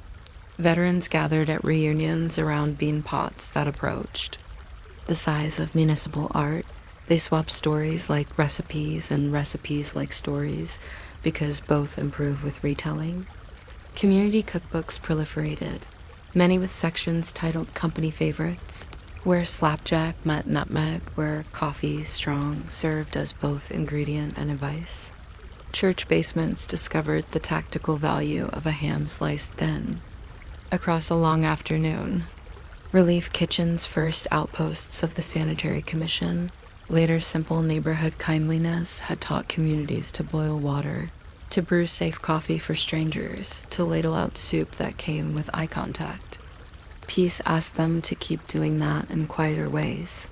Veterans gathered at reunions around bean pots that approached the size of municipal art. They swapped stories like recipes and recipes like stories, because both improve with retelling. Community cookbooks proliferated, many with sections titled Company Favorites, where slapjack met nutmeg, where coffee, strong, served as both ingredient and advice. Church basements discovered the tactical value of a ham sliced thin. Across a long afternoon, relief kitchens, first outposts of the Sanitary Commission, later simple neighborhood kindliness, had taught communities to boil water, to brew safe coffee for strangers, to ladle out soup that came with eye contact. Peace asked them to keep doing that in quieter ways.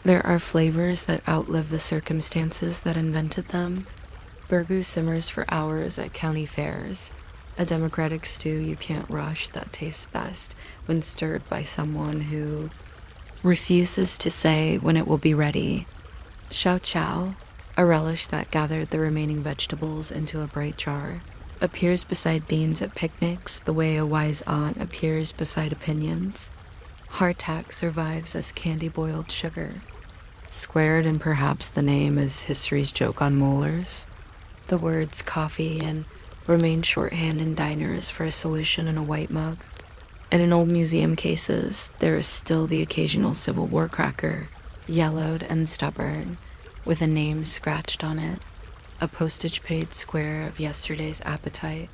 There are flavors that outlive the circumstances that invented them. Burgoo simmers for hours at county fairs, a democratic stew you can't rush that tastes best when stirred by someone who refuses to say when it will be ready. Chow chow, a relish that gathered the remaining vegetables into a bright jar, appears beside beans at picnics the way a wise aunt appears beside opinions. Hardtack survives as candy-boiled sugar, squared in perhaps the name as history's joke on molars. The words coffee and remain shorthand in diners for a solution in a white mug. And in old museum cases, there is still the occasional Civil War cracker, yellowed and stubborn, with a name scratched on it, a postage-paid square of yesterday's appetite.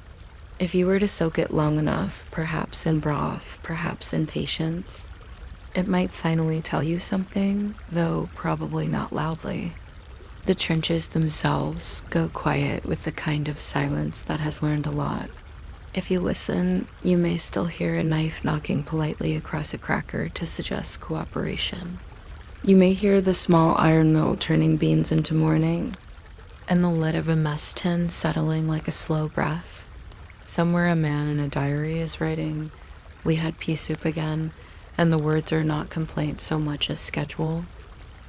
If you were to soak it long enough, perhaps in broth, perhaps in patience, it might finally tell you something, though probably not loudly. The trenches themselves go quiet with the kind of silence that has learned a lot. If you listen, you may still hear a knife knocking politely across a cracker to suggest cooperation. You may hear the small iron mill turning beans into morning, and the lid of a mess tin settling like a slow breath. Somewhere a man in a diary is writing, "We had pea soup again," and the words are not complaint so much as schedule.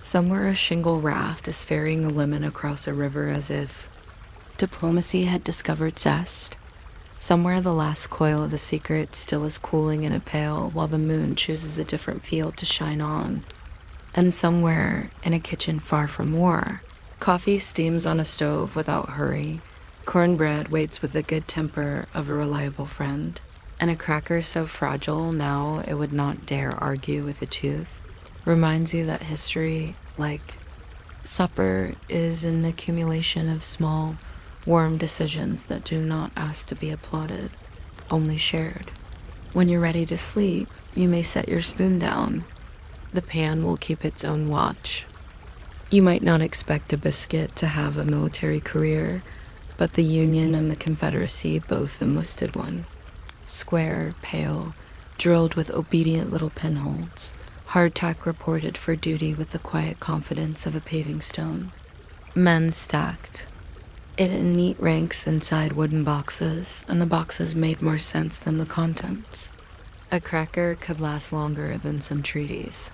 Somewhere a shingle raft is ferrying a lemon across a river as if diplomacy had discovered zest. Somewhere the last coil of the secret still is cooling in a pail while the moon chooses a different field to shine on. And somewhere in a kitchen far from war, coffee steams on a stove without hurry, cornbread waits with the good temper of a reliable friend, and a cracker so fragile now it would not dare argue with a tooth reminds you that history, like supper, is an accumulation of small, warm decisions that do not ask to be applauded, only shared. When you're ready to sleep, you may set your spoon down. The pan will keep its own watch. You might not expect a biscuit to have a military career, but the Union and the Confederacy both enlisted one. Square, pale, drilled with obedient little pinholes, hardtack reported for duty with the quiet confidence of a paving stone. Men stacked it in neat ranks inside wooden boxes, and the boxes made more sense than the contents. A cracker could last longer than some treaties.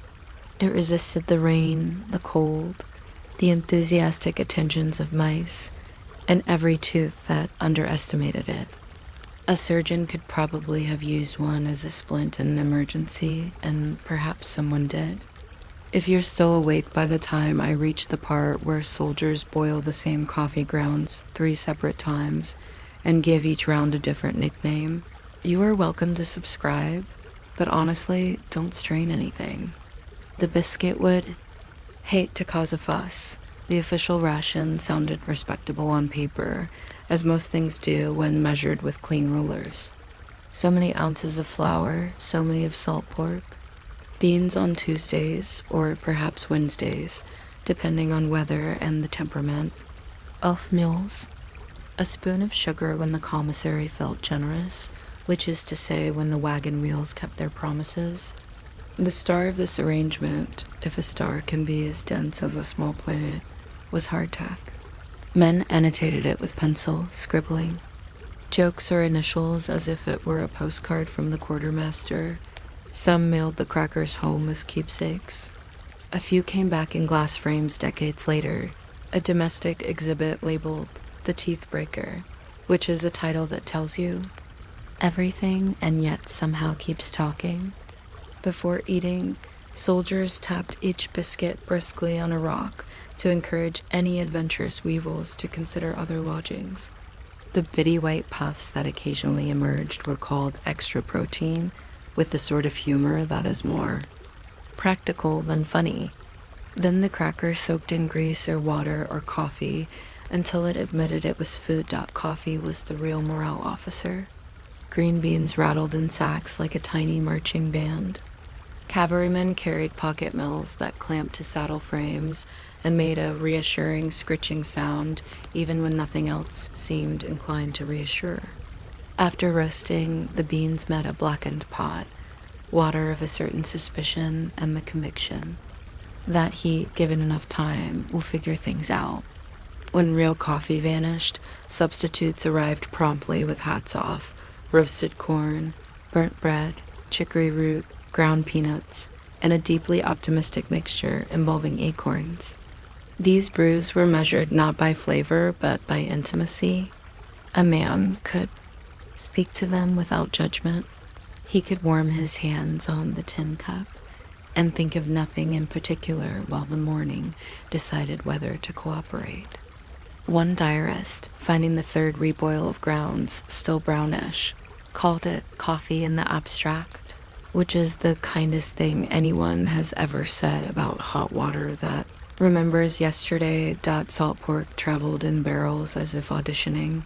It resisted the rain, the cold, the enthusiastic attentions of mice, and every tooth that underestimated it. A surgeon could probably have used one as a splint in an emergency, and perhaps someone did. If you're still awake by the time I reach the part where soldiers boil the same coffee grounds 3 separate times and give each round a different nickname, you are welcome to subscribe, but honestly, don't strain anything. The biscuit would hate to cause a fuss. The official ration sounded respectable on paper, as most things do when measured with clean rulers. So many ounces of flour, so many of salt pork, beans on Tuesdays, or perhaps Wednesdays, depending on weather and the temperament, off meals, a spoon of sugar when the commissary felt generous, which is to say when the wagon wheels kept their promises. The star of this arrangement, if a star can be as dense as a small planet, was hardtack. Men annotated it with pencil, scribbling. Jokes or initials as if it were a postcard from the quartermaster. Some mailed the crackers home as keepsakes. A few came back in glass frames decades later, a domestic exhibit labeled The Teeth Breaker, which is a title that tells you everything and yet somehow keeps talking. Before eating, soldiers tapped each biscuit briskly on a rock to encourage any adventurous weevils to consider other lodgings. The bitty white puffs that occasionally emerged were called extra protein, with the sort of humor that is more practical than funny. Then the cracker soaked in grease or water or coffee until it admitted it was food. Coffee was the real morale officer. Green beans rattled in sacks like a tiny marching band. Cavalrymen carried pocket mills that clamped to saddle frames and made a reassuring scritching sound even when nothing else seemed inclined to reassure. After roasting, the beans met a blackened pot, water of a certain suspicion and the conviction that heat, given enough time, will figure things out. When real coffee vanished, substitutes arrived promptly with hats off, roasted corn, burnt bread, chicory root, ground peanuts, and a deeply optimistic mixture involving acorns. These brews were measured not by flavor, but by intimacy. A man could speak to them without judgment. He could warm his hands on the tin cup and think of nothing in particular while the morning decided whether to cooperate. One diarist, finding the third reboil of grounds still brownish, called it coffee in the abstract, which is the kindest thing anyone has ever said about hot water that remembers yesterday. Salt pork traveled in barrels as if auditioning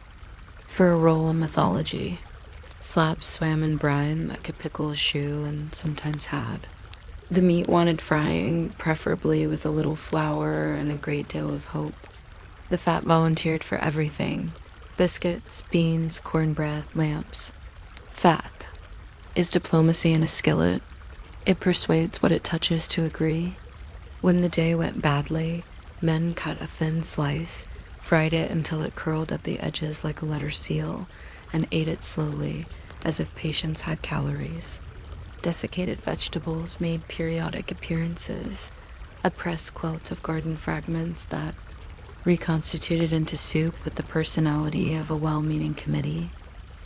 for a role in mythology. Slabs swam in brine that could pickle a shoe and sometimes had. The meat wanted frying, preferably with a little flour and a great deal of hope. The fat volunteered for everything: biscuits, beans, cornbread, lamps. Fat is diplomacy in a skillet. It persuades what it touches to agree. When the day went badly, men cut a thin slice, fried it until it curled at the edges like a letter seal, and ate it slowly, as if patience had calories. Desiccated vegetables made periodic appearances, a press quilt of garden fragments that reconstituted into soup with the personality of a well-meaning committee.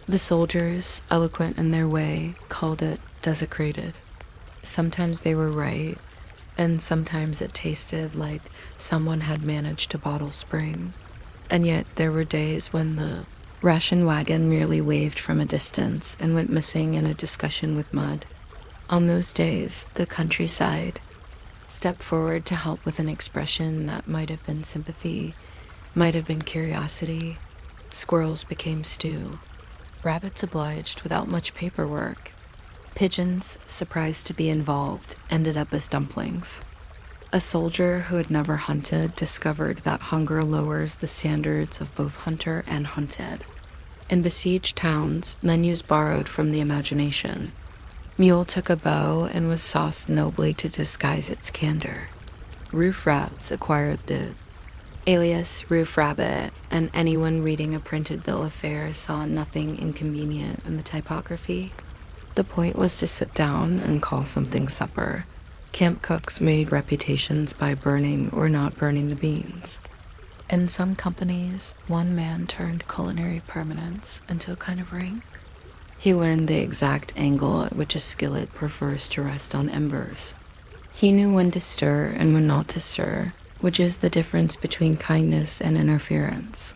The soldiers, eloquent in their way, called it desecrated. Sometimes they were right, and sometimes it tasted like someone had managed to bottle spring. And yet there were days when the ration wagon merely waved from a distance and went missing in a discussion with mud. On those days, the countryside stepped forward to help with an expression that might have been sympathy, might have been curiosity. Squirrels became stew. Rabbits obliged without much paperwork. Pigeons, surprised to be involved, ended up as dumplings. A soldier who had never hunted discovered that hunger lowers the standards of both hunter and hunted. In besieged towns, menus borrowed from the imagination. Mule took a bow and was sauced nobly to disguise its candor. Roof rats acquired the alias Roof Rabbit, and anyone reading a printed bill of fare saw nothing inconvenient in the typography. The point was to sit down and call something supper. Camp cooks made reputations by burning or not burning the beans. In some companies, one man turned culinary permanence into a kind of rank. He learned the exact angle at which a skillet prefers to rest on embers. He knew when to stir and when not to stir, which is the difference between kindness and interference.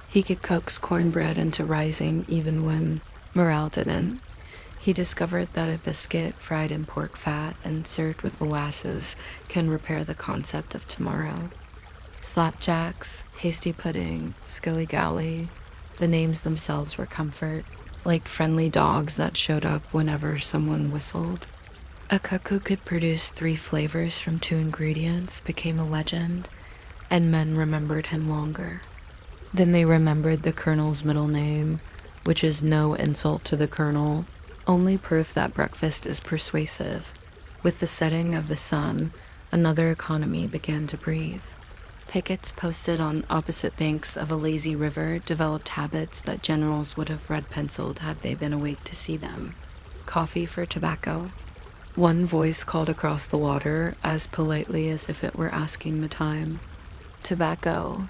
He could coax cornbread into rising even when morale didn't. He discovered that a biscuit fried in pork fat and served with molasses can repair the concept of tomorrow. Slapjacks, hasty pudding, skilly-gally, the names themselves were comfort, like friendly dogs that showed up whenever someone whistled. A cook who could produce 3 flavors from 2 ingredients became a legend, and men remembered him longer. Then they remembered the colonel's middle name, which is no insult to the colonel, only proof that breakfast is persuasive. With the setting of the sun, another economy began to breathe. Pickets posted on opposite banks of a lazy river developed habits that generals would have red-penciled had they been awake to see them. Coffee for tobacco. One voice called across the water as politely as if it were asking the time. Tobacco.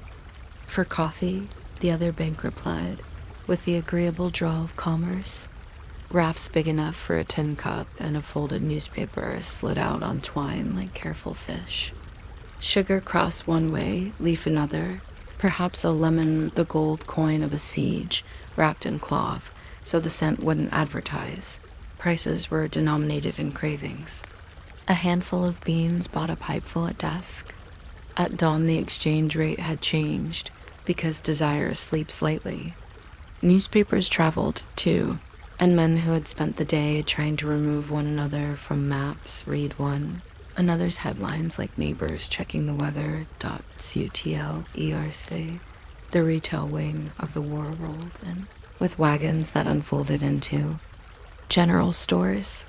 For coffee, the other bank replied, with the agreeable drawl of commerce. Rafts big enough for a tin cup and a folded newspaper slid out on twine like careful fish. Sugar crossed one way, leaf another, perhaps a lemon the gold coin of a siege, wrapped in cloth, so the scent wouldn't advertise. Prices were denominated in cravings. A handful of beans bought a pipeful at dusk. At dawn the exchange rate had changed, because desire sleeps lightly. Newspapers traveled, too, and men who had spent the day trying to remove one another from maps read one. Another's headlines like neighbors checking the weather, .cutl, ERC, the retail wing of the war rolled in, with wagons that unfolded into general stores.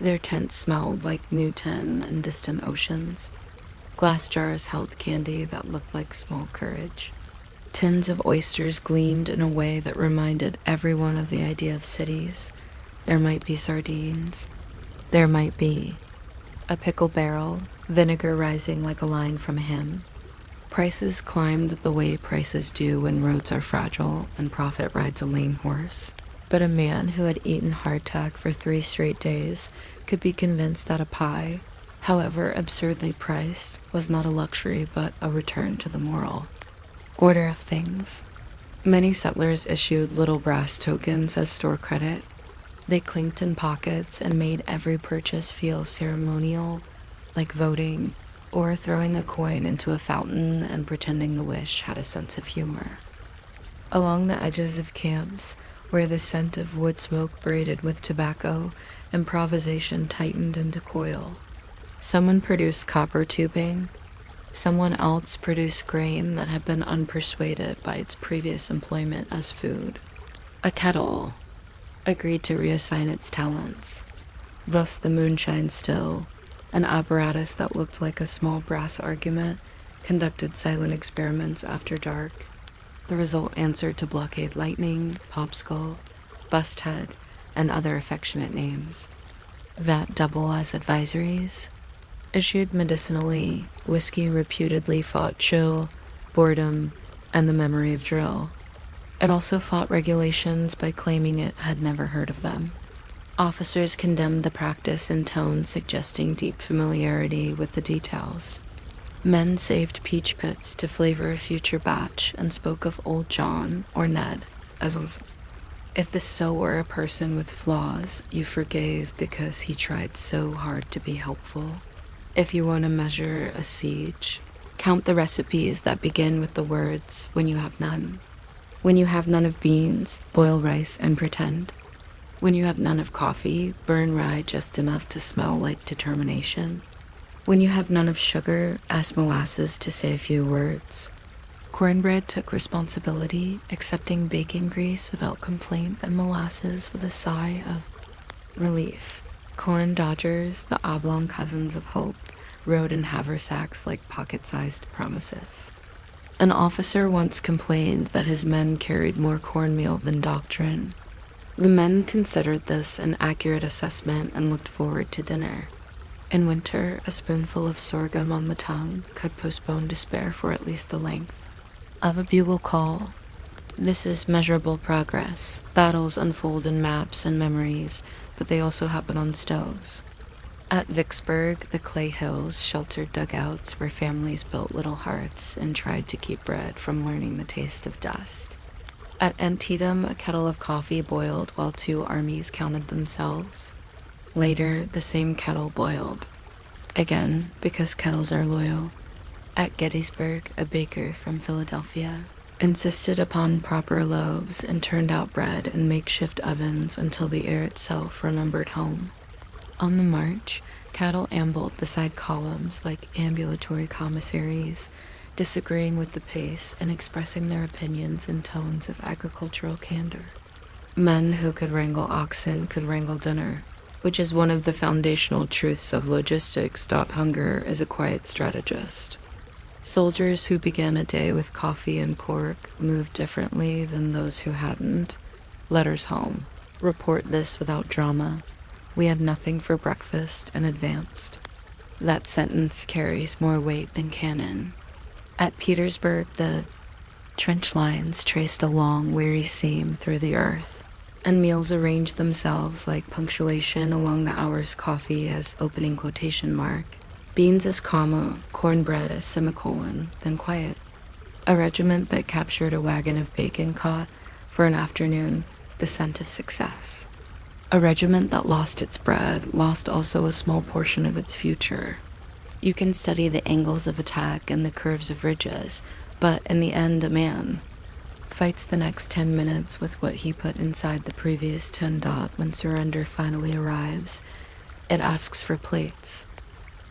Their tents smelled like new tin and distant oceans. Glass jars held candy that looked like small courage. Tins of oysters gleamed in a way that reminded everyone of the idea of cities. There might be sardines. There might be a pickle barrel, vinegar rising like a line from a hymn. Prices climbed the way prices do when roads are fragile and profit rides a lame horse. But a man who had eaten hardtack for 3 straight days could be convinced that a pie, however absurdly priced, was not a luxury but a return to the moral order of things. Many settlers issued little brass tokens as store credit. They clinked in pockets and made every purchase feel ceremonial, like voting, or throwing a coin into a fountain and pretending the wish had a sense of humor. Along the edges of camps, where the scent of wood smoke braided with tobacco, improvisation tightened into coil. Someone produced copper tubing. Someone else produced grain that had been unpersuaded by its previous employment as food. A kettle agreed to reassign its talents. Thus the moonshine still, an apparatus that looked like a small brass argument, conducted silent experiments after dark. The result answered to blockade lightning, popskull, bust head, and other affectionate names. That double as advisories. Issued medicinally, whiskey reputedly fought chill, boredom, and the memory of drill. It also fought regulations by claiming it had never heard of them. Officers condemned the practice in tones suggesting deep familiarity with the details. Men saved peach pits to flavor a future batch and spoke of Old John or Ned as also. If the so were a person with flaws, you forgave because he tried so hard to be helpful. If you want to measure a siege, count the recipes that begin with the words, when you have none. When you have none of beans, boil rice and pretend. When you have none of coffee, burn rye just enough to smell like determination. When you have none of sugar, ask molasses to say a few words. Cornbread took responsibility, accepting baking grease without complaint and molasses with a sigh of relief. Corn dodgers, the oblong cousins of hope, rode in haversacks like pocket-sized promises. An officer once complained that his men carried more cornmeal than doctrine. The men considered this an accurate assessment and looked forward to dinner. In winter, a spoonful of sorghum on the tongue could postpone despair for at least the length of a bugle call. This is measurable progress. Battles unfold in maps and memories, but they also happen on stoves. At Vicksburg, the clay hills sheltered dugouts where families built little hearths and tried to keep bread from learning the taste of dust. At Antietam, a kettle of coffee boiled while two armies counted themselves. Later, the same kettle boiled. Again, because kettles are loyal. At Gettysburg, a baker from Philadelphia insisted upon proper loaves and turned out bread in makeshift ovens until the air itself remembered home. On the march, cattle ambled beside columns like ambulatory commissaries, disagreeing with the pace and expressing their opinions in tones of agricultural candor. Men who could wrangle oxen could wrangle dinner, which is one of the foundational truths of logistics. Hunger is a quiet strategist. Soldiers who began a day with coffee and pork moved differently than those who hadn't. Letters home. Report this without drama. We had nothing for breakfast and advanced. That sentence carries more weight than cannon. At Petersburg, the trench lines traced a long, weary seam through the earth, and meals arranged themselves like punctuation along the hour's coffee as opening quotation mark, beans as comma, cornbread as semicolon, then quiet. A regiment that captured a wagon of bacon caught, for an afternoon, the scent of success. A regiment that lost its bread lost also a small portion of its future. You can study the angles of attack and the curves of ridges, but in the end, a man fights the next 10 minutes with what he put inside the previous 10. When surrender finally arrives, it asks for plates.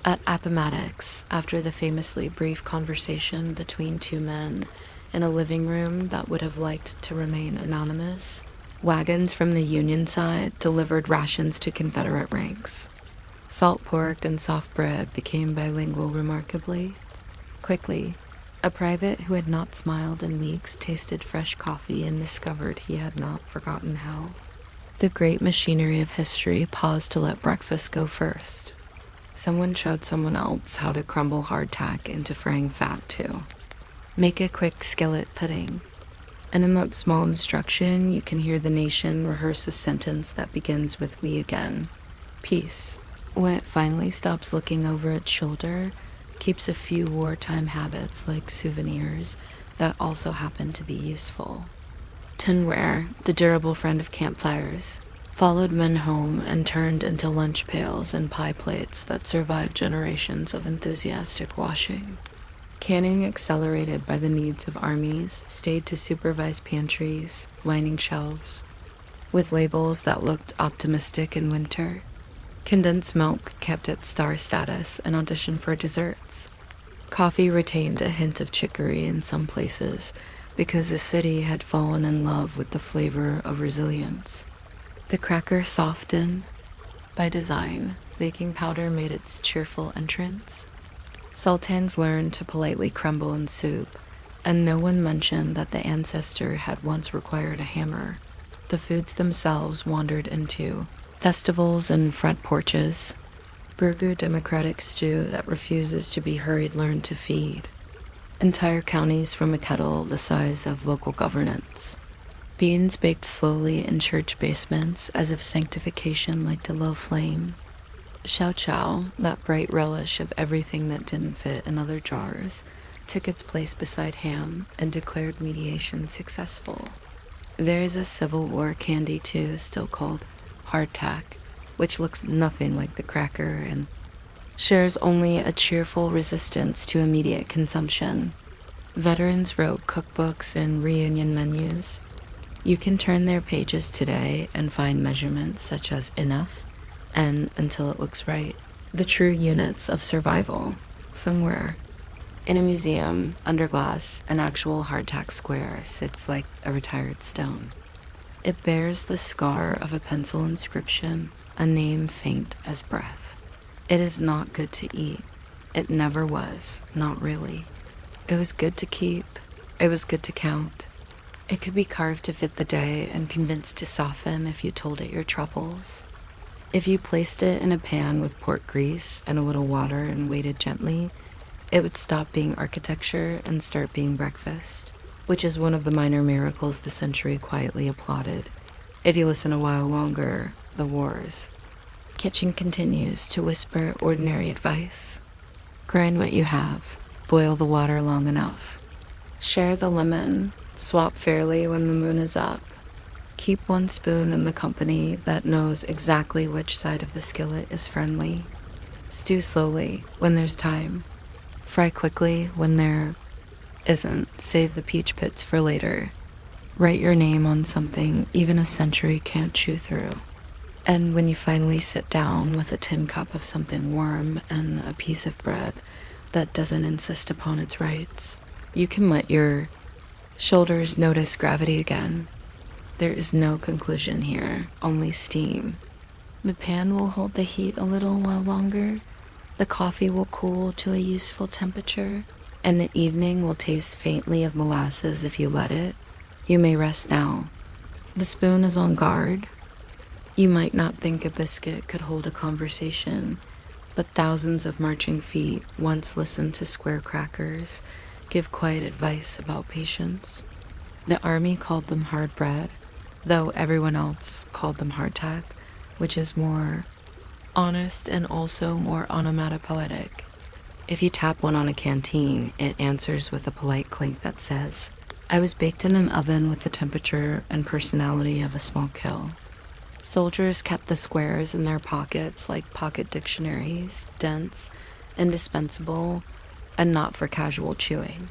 At Appomattox, after the famously brief conversation between two men in a living room that would have liked to remain anonymous, wagons from the Union side delivered rations to Confederate ranks. Salt pork and soft bread became bilingual remarkably quickly. A private who had not smiled in weeks tasted fresh coffee and discovered he had not forgotten how. The great machinery of history paused to let breakfast go first. Someone showed someone else how to crumble hardtack into fraying fat too. Make a quick skillet pudding. And in that small instruction, you can hear the nation rehearse a sentence that begins with "we" again. Peace. When it finally stops looking over its shoulder, keeps a few wartime habits like souvenirs that also happen to be useful. Tinware, the durable friend of campfires, followed men home and turned into lunch pails and pie plates that survived generations of enthusiastic washing. Canning, accelerated by the needs of armies, stayed to supervise pantries, lining shelves, with labels that looked optimistic in winter. Condensed milk kept its star status and auditioned for desserts. Coffee retained a hint of chicory in some places because the city had fallen in love with the flavor of resilience. The cracker softened. By design, baking powder made its cheerful entrance. Sultans learned to politely crumble in soup, and no one mentioned that the ancestor had once required a hammer. The foods themselves wandered into festivals and front porches. Burgoo democratic stew that refuses to be hurried learned to feed. Entire counties from a kettle the size of local governance. Beans baked slowly in church basements as if sanctification lighted a low flame. Chow chow, that bright relish of everything that didn't fit in other jars, took its place beside ham and declared mediation successful. There is a Civil War candy too, still called hardtack, which looks nothing like the cracker and shares only a cheerful resistance to immediate consumption. Veterans wrote cookbooks and reunion menus. You can turn their pages today and find measurements such as enough and until it looks right. The true units of survival. Somewhere in a museum, under glass, an actual hardtack square sits like a retired stone. It bears the scar of a pencil inscription, a name faint as breath. It is not good to eat. It never was, not really. It was good to keep. It was good to count. It could be carved to fit the day and convinced to soften if you told it your troubles. If you placed it in a pan with pork grease and a little water and waited gently, it would stop being architecture and start being breakfast, which is one of the minor miracles the century quietly applauded. If you listen a while longer, the wars. Kitchen continues to whisper ordinary advice. Grind what you have. Boil the water long enough. Share the lemon. Swap fairly when the moon is up. Keep one spoon in the company that knows exactly which side of the skillet is friendly. Stew slowly when there's time. Fry quickly when there isn't. Save the peach pits for later. Write your name on something even a century can't chew through. And when you finally sit down with a tin cup of something warm and a piece of bread that doesn't insist upon its rights, you can let your shoulders notice gravity again. There is no conclusion here, only steam. The pan will hold the heat a little while longer. The coffee will cool to a useful temperature, and the evening will taste faintly of molasses if you let it. You may rest now. The spoon is on guard. You might not think a biscuit could hold a conversation, but thousands of marching feet once listened to square crackers give quiet advice about patience. The army called them hard bread, though everyone else called them hardtack, which is more honest and also more onomatopoetic. If you tap one on a canteen, it answers with a polite clink that says, "I was baked in an oven with the temperature and personality of a small kill." Soldiers kept the squares in their pockets like pocket dictionaries, dense, indispensable, and not for casual chewing.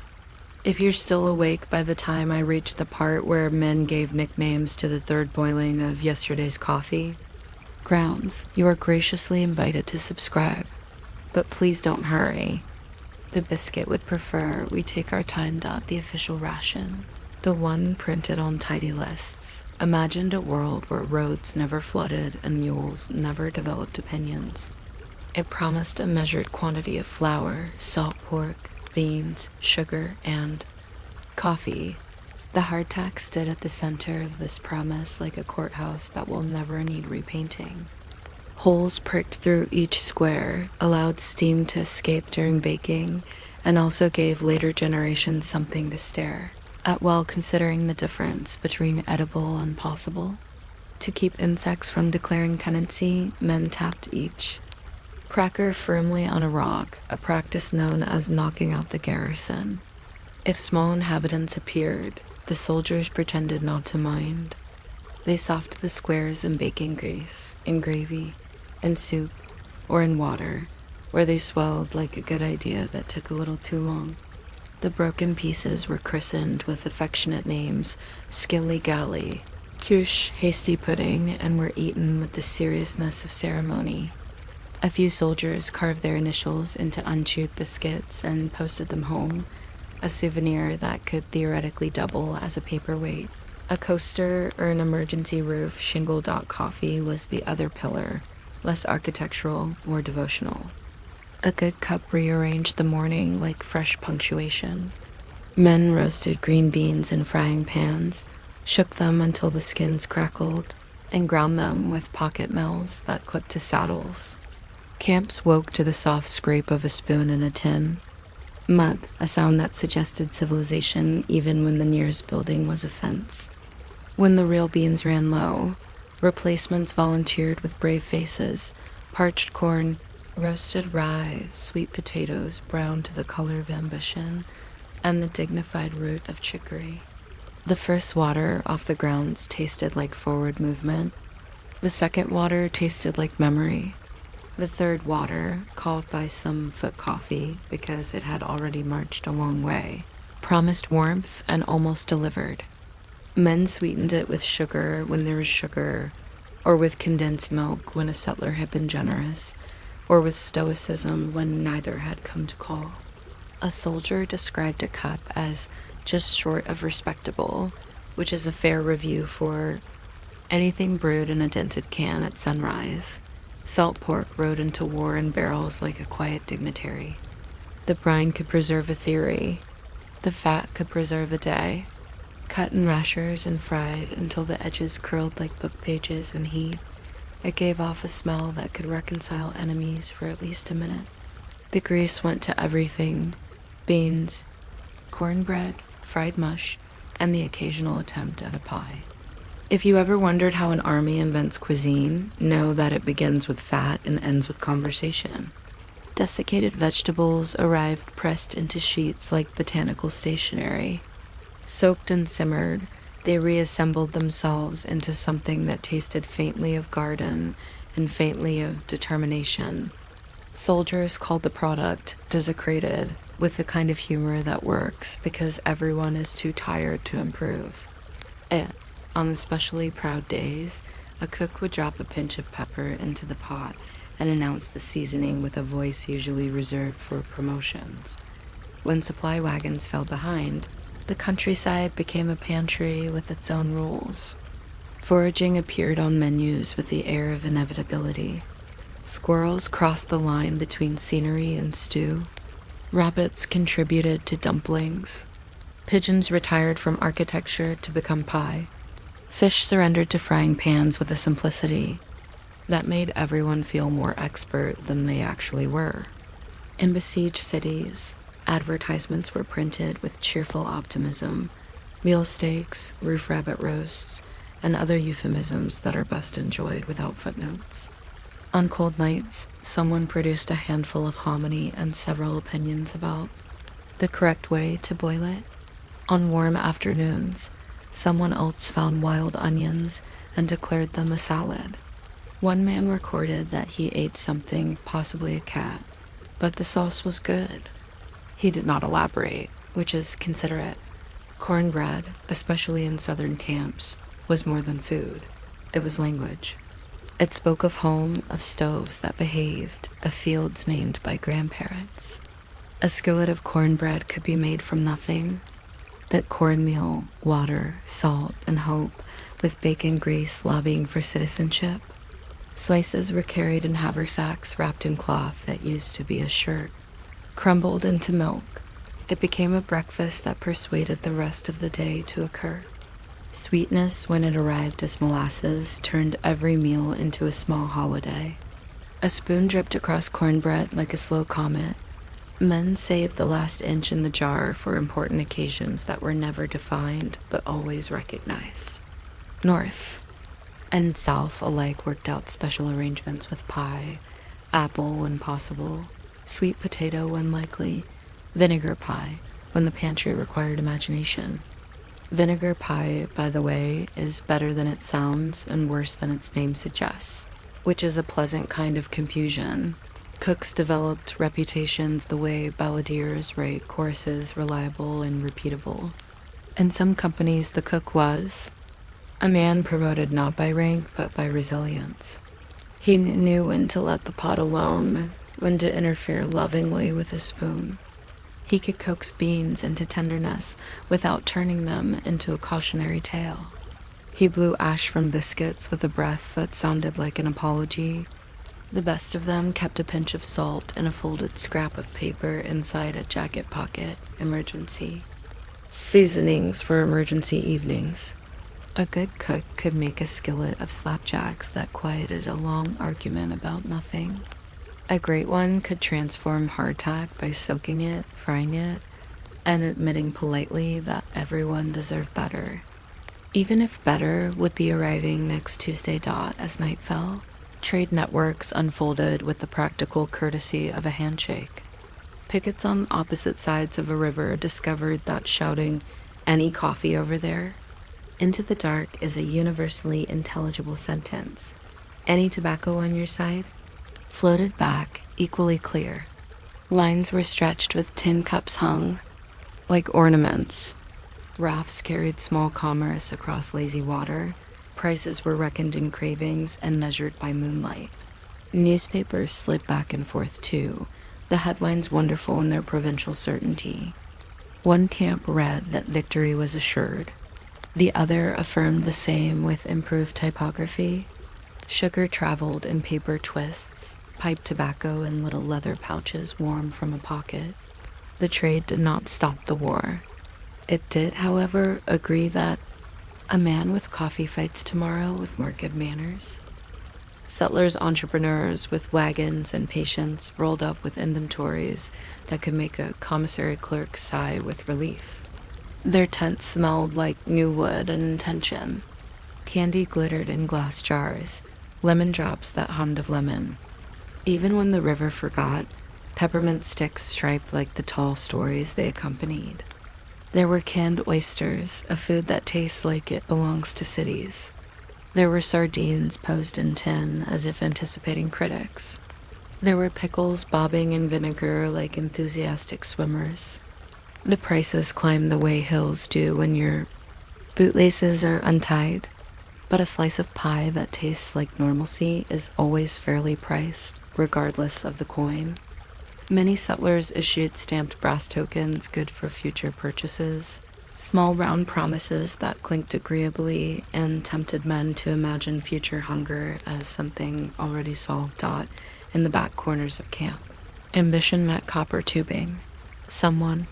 If you're still awake by the time I reach the part where men gave nicknames to the third boiling of yesterday's coffee, grounds, you are graciously invited to subscribe. But please don't hurry. The biscuit would prefer we take our time. The official ration, the one printed on tidy lists, imagined a world where roads never flooded and mules never developed opinions. It promised a measured quantity of flour, salt pork, beans, sugar, and coffee. The hardtack stood at the center of this promise like a courthouse that will never need repainting. Holes pricked through each square allowed steam to escape during baking and also gave later generations something to stare at while considering the difference between edible and possible. To keep insects from declaring tenancy, men tapped each cracker firmly on a rock, a practice known as knocking out the garrison. If small inhabitants appeared, the soldiers pretended not to mind. They soaked the squares in baking grease, in gravy, in soup, or in water, where they swelled like a good idea that took a little too long. The broken pieces were christened with affectionate names, skilly galley, quiche, hasty pudding, and were eaten with the seriousness of ceremony. A few soldiers carved their initials into unchewed biscuits and posted them home, a souvenir that could theoretically double as a paperweight. A coaster or an emergency roof shingled out coffee was the other pillar, less architectural, more devotional. A good cup rearranged the morning like fresh punctuation. Men roasted green beans in frying pans, shook them until the skins crackled, and ground them with pocket mills that clipped to saddles. Camps woke to the soft scrape of a spoon in a tin. Mud, a sound that suggested civilization even when the nearest building was a fence. When the real beans ran low, replacements volunteered with brave faces, parched corn, roasted rye, sweet potatoes browned to the color of ambition, and the dignified root of chicory. The first water off the grounds tasted like forward movement. The second water tasted like memory. The third water, called by some foot coffee because it had already marched a long way, promised warmth and almost delivered. Men sweetened it with sugar when there was sugar, or with condensed milk when a settler had been generous, or with stoicism when neither had come to call. A soldier described a cup as just short of respectable, which is a fair review for anything brewed in a dented can at sunrise. Salt pork rode into war in barrels like a quiet dignitary. The brine could preserve a theory. The fat could preserve a day. Cut in rashers and fried until the edges curled like book pages in heat, it gave off a smell that could reconcile enemies for at least a minute. The grease went to everything: beans, cornbread, fried mush, and the occasional attempt at a pie. If you ever wondered how an army invents cuisine, know that it begins with fat and ends with conversation. Desiccated vegetables arrived pressed into sheets like botanical stationery. Soaked and simmered, they reassembled themselves into something that tasted faintly of garden and faintly of determination. Soldiers called the product desecrated, with the kind of humor that works because everyone is too tired to improve. On especially proud days, a cook would drop a pinch of pepper into the pot and announce the seasoning with a voice usually reserved for promotions. When supply wagons fell behind, the countryside became a pantry with its own rules. Foraging appeared on menus with the air of inevitability. Squirrels crossed the line between scenery and stew. Rabbits contributed to dumplings. Pigeons retired from architecture to become pie. Fish surrendered to frying pans with a simplicity that made everyone feel more expert than they actually were. In besieged cities, advertisements were printed with cheerful optimism: meal steaks, roof rabbit roasts, and other euphemisms that are best enjoyed without footnotes. On cold nights, someone produced a handful of hominy and several opinions about the correct way to boil it. On warm afternoons, someone else found wild onions and declared them a salad. One man recorded that he ate something, possibly a cat, but the sauce was good. He did not elaborate, which is considerate. Cornbread, especially in southern camps, was more than food. It was language. It spoke of home, of stoves that behaved, of fields named by grandparents. A skillet of cornbread could be made from nothing. That cornmeal, water, salt, and hope, with bacon grease lobbying for citizenship. Slices were carried in haversacks wrapped in cloth that used to be a shirt. Crumbled into milk, it became a breakfast that persuaded the rest of the day to occur. Sweetness, when it arrived as molasses, turned every meal into a small holiday. A spoon dripped across cornbread like a slow comet. Men saved the last inch in the jar for important occasions that were never defined but always recognized. North and South alike worked out special arrangements with pie, apple when possible, sweet potato when likely, vinegar pie when the pantry required imagination. Vinegar pie, by the way, is better than it sounds and worse than its name suggests, which is a pleasant kind of confusion. Cooks developed reputations the way balladeers rate courses reliable and repeatable. In some companies, the cook was a man promoted not by rank but by resilience. He knew when to let the pot alone, when to interfere lovingly with a spoon. He could coax beans into tenderness without turning them into a cautionary tale. He blew ash from biscuits with a breath that sounded like an apology. The best of them kept a pinch of salt and a folded scrap of paper inside a jacket pocket. Emergency. Seasonings for emergency evenings. A good cook could make a skillet of slapjacks that quieted a long argument about nothing. A great one could transform hardtack by soaking it, frying it, and admitting politely that everyone deserved better. Even if better would be arriving next Tuesday dot as night fell, trade networks unfolded with the practical courtesy of a handshake. Pickets on opposite sides of a river discovered that shouting, "Any coffee over there?" into the dark is a universally intelligible sentence. "Any tobacco on your side?" floated back, equally clear. Lines were stretched with tin cups hung, like ornaments. Rafts carried small commerce across lazy water. Prices were reckoned in cravings and measured by moonlight. Newspapers slid back and forth too, the headlines wonderful in their provincial certainty. One camp read that victory was assured. The other affirmed the same with improved typography. Sugar traveled in paper twists, pipe tobacco in little leather pouches warm from a pocket. The trade did not stop the war. It did, however, agree that a man with coffee fights tomorrow with more good manners. Settlers, entrepreneurs with wagons and patience rolled up with inventories that could make a commissary clerk sigh with relief. Their tents smelled like new wood and intention. Candy glittered in glass jars, lemon drops that hummed of lemon. Even when the river forgot, peppermint sticks striped like the tall stories they accompanied. There were canned oysters, a food that tastes like it belongs to cities. There were sardines posed in tin as if anticipating critics. There were pickles bobbing in vinegar like enthusiastic swimmers. The prices climbed the way hills do when your bootlaces are untied, but a slice of pie that tastes like normalcy is always fairly priced, regardless of the coin. Many settlers issued stamped brass tokens good for future purchases, small round promises that clinked agreeably and tempted men to imagine future hunger as something already solved in the back corners of camp. Ambition met copper tubing. Someone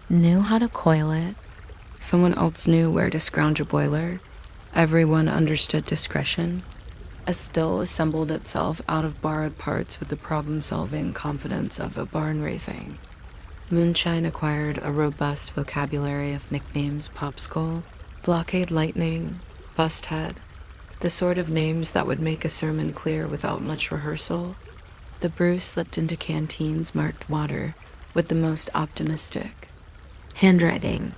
knew how to coil it. Someone else knew where to scrounge a boiler. Everyone understood discretion. A still assembled itself out of borrowed parts with the problem-solving confidence of a barn-raising. Moonshine acquired a robust vocabulary of nicknames: Popskull, Blockade Lightning, Busthead, the sort of names that would make a sermon clear without much rehearsal. The brew slipped into canteens marked water with the most optimistic. Handwriting.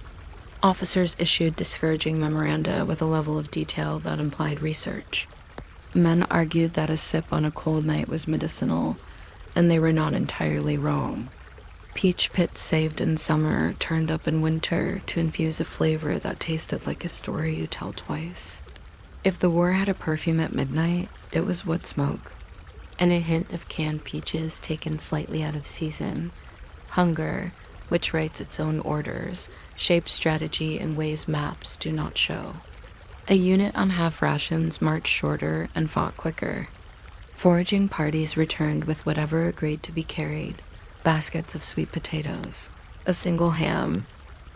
Officers issued discouraging memoranda with a level of detail that implied research. Men argued that a sip on a cold night was medicinal, and they were not entirely wrong. Peach pits saved in summer turned up in winter to infuse a flavor that tasted like a story you tell twice. If the war had a perfume at midnight, it was wood smoke, and a hint of canned peaches taken slightly out of season. Hunger, which writes its own orders, shapes strategy in ways maps do not show. A unit on half rations marched shorter and fought quicker. Foraging parties returned with whatever agreed to be carried: baskets of sweet potatoes, a single ham,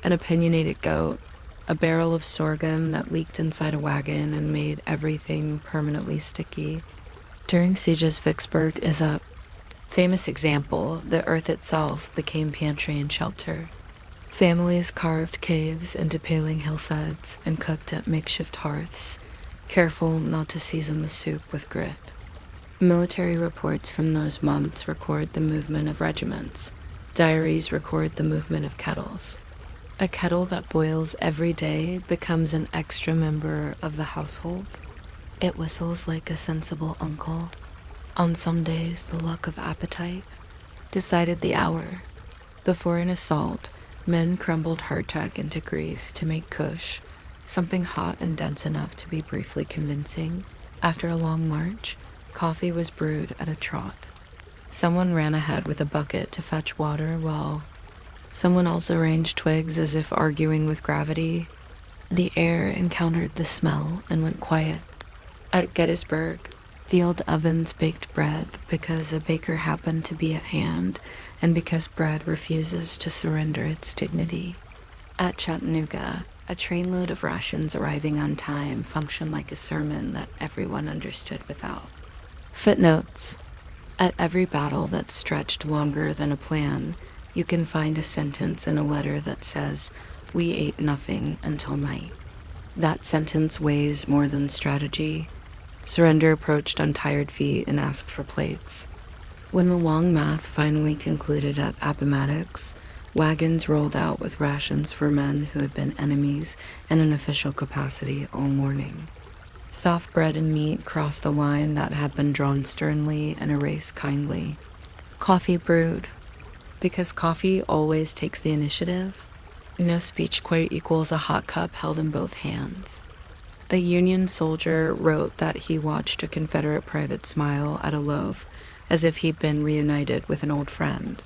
an opinionated goat, a barrel of sorghum that leaked inside a wagon and made everything permanently sticky. During sieges, Vicksburg is a famous example. The earth itself became pantry and shelter. Families carved caves into paling hillsides and cooked at makeshift hearths, careful not to season the soup with grit. Military reports from those months record the movement of regiments. Diaries record the movement of kettles. A kettle that boils every day becomes an extra member of the household. It whistles like a sensible uncle. On some days, the luck of appetite decided the hour. Before an assault, men crumbled hardtack into grease to make kush, something hot and dense enough to be briefly convincing. After a long march, coffee was brewed at a trot. Someone ran ahead with a bucket to fetch water while someone else arranged twigs as if arguing with gravity. The air encountered the smell and went quiet. At Gettysburg, field ovens baked bread because a baker happened to be at hand and because bread refuses to surrender its dignity. At Chattanooga, a trainload of rations arriving on time functioned like a sermon that everyone understood without. Footnotes. At every battle that stretched longer than a plan, you can find a sentence in a letter that says, "We ate nothing until night." That sentence weighs more than strategy. Surrender approached on tired feet and asked for plates. When the long math finally concluded at Appomattox, wagons rolled out with rations for men who had been enemies in an official capacity all morning. Soft bread and meat crossed the line that had been drawn sternly and erased kindly. Coffee brewed, because coffee always takes the initiative. No speech quite equals a hot cup held in both hands. A Union soldier wrote that he watched a Confederate private smile at a loaf as if he'd been reunited with an old friend.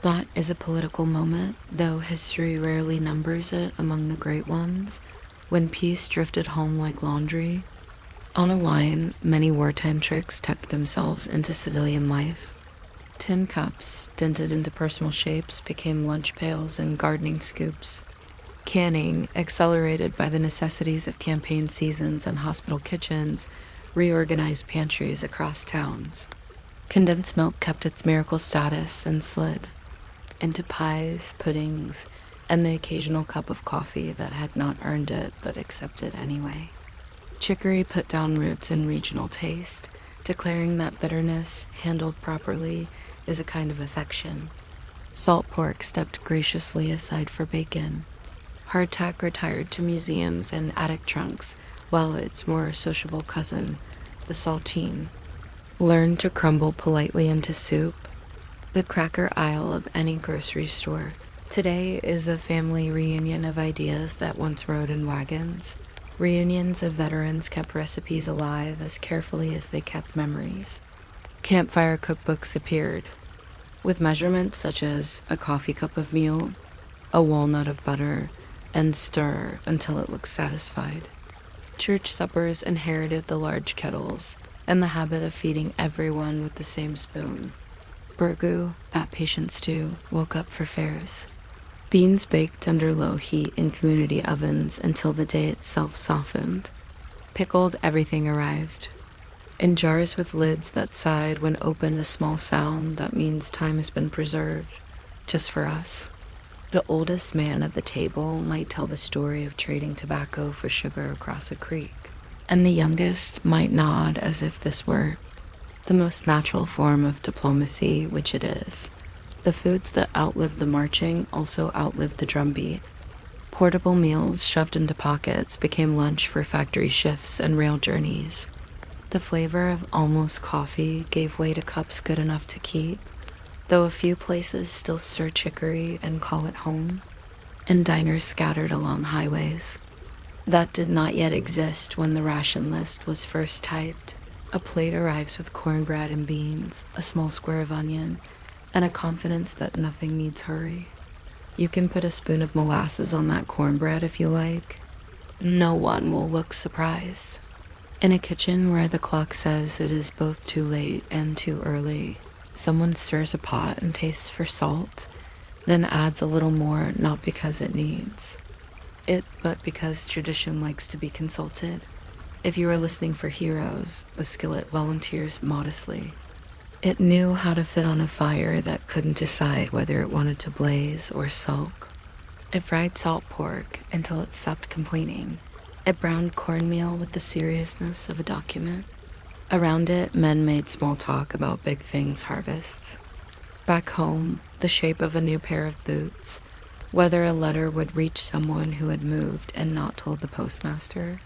That is a political moment, though history rarely numbers it among the great ones, when peace drifted home like laundry. On a line, many wartime tricks tucked themselves into civilian life. Tin cups, dented into personal shapes, became lunch pails and gardening scoops. Canning, accelerated by the necessities of campaign seasons and hospital kitchens, reorganized pantries across towns. Condensed milk kept its miracle status and slid into pies, puddings, and the occasional cup of coffee that had not earned it but accepted anyway. Chicory put down roots in regional taste, declaring that bitterness, handled properly, is a kind of affection. Salt pork stepped graciously aside for bacon. Hardtack retired to museums and attic trunks, while its more sociable cousin, the saltine, learned to crumble politely into soup. The cracker aisle of any grocery store today is a family reunion of ideas that once rode in wagons. Reunions of veterans kept recipes alive as carefully as they kept memories. Campfire cookbooks appeared, with measurements such as a coffee cup of meal, a walnut of butter, and stir until it looks satisfied. Church suppers inherited the large kettles and the habit of feeding everyone with the same spoon. Burgoo, that patient stew, woke up for fairs. Beans baked under low heat in community ovens until the day itself softened. Pickled everything arrived. In jars with lids that sighed when opened, a small sound that means time has been preserved, just for us. The oldest man at the table might tell the story of trading tobacco for sugar across a creek, and the youngest might nod as if this were the most natural form of diplomacy, which it is. The foods that outlived the marching also outlived the drumbeat. Portable meals shoved into pockets became lunch for factory shifts and rail journeys. The flavor of almost coffee gave way to cups good enough to keep, though a few places still stir chicory and call it home, and diners scattered along highways. That did not yet exist when the ration list was first typed. A plate arrives with cornbread and beans, a small square of onion, and a confidence that nothing needs hurry. You can put a spoon of molasses on that cornbread if you like. No one will look surprised. In a kitchen where the clock says it is both too late and too early, someone stirs a pot and tastes for salt, then adds a little more, not because it needs it, but because tradition likes to be consulted. If you are listening for heroes, the skillet volunteers modestly. It knew how to fit on a fire that couldn't decide whether it wanted to blaze or sulk. It fried salt pork until it stopped complaining. It browned cornmeal with the seriousness of a document. Around it, men made small talk about big things harvests. Back home, the shape of a new pair of boots, whether a letter would reach someone who had moved and not told the postmaster.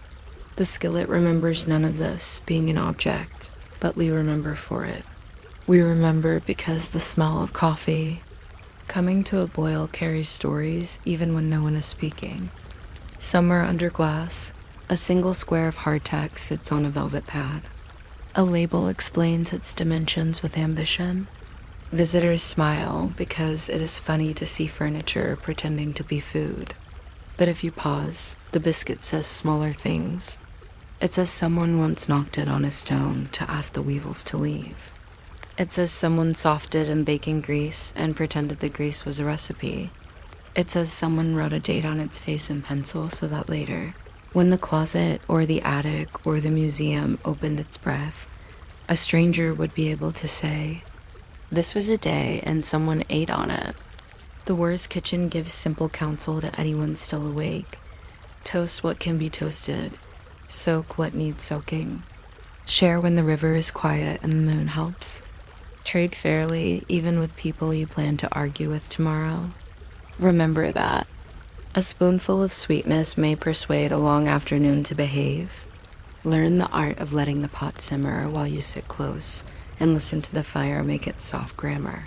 The skillet remembers none of this being an object, but we remember for it. We remember because the smell of coffee coming to a boil carries stories even when no one is speaking. Somewhere under glass, a single square of hardtack sits on a velvet pad. A label explains its dimensions with ambition. Visitors smile because it is funny to see furniture pretending to be food. But if you pause, the biscuit says smaller things. It says someone once knocked it on a stone to ask the weevils to leave. It says someone softed in baking grease and pretended the grease was a recipe. It says someone wrote a date on its face in pencil so that later, when the closet or the attic or the museum opened its breath, a stranger would be able to say, "This was a day and someone ate on it." The Worst Kitchen gives simple counsel to anyone still awake. Toast what can be toasted. Soak what needs soaking. Share when the river is quiet and the moon helps. Trade fairly, even with people you plan to argue with tomorrow. Remember that. A spoonful of sweetness may persuade a long afternoon to behave. Learn the art of letting the pot simmer while you sit close and listen to the fire make its soft grammar.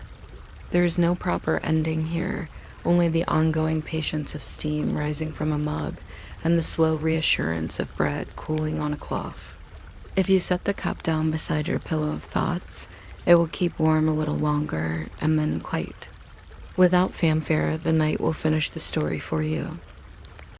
There is no proper ending here, only the ongoing patience of steam rising from a mug and the slow reassurance of bread cooling on a cloth. If you set the cup down beside your pillow of thoughts, it will keep warm a little longer and then quite. Without fanfare, the night will finish the story for you.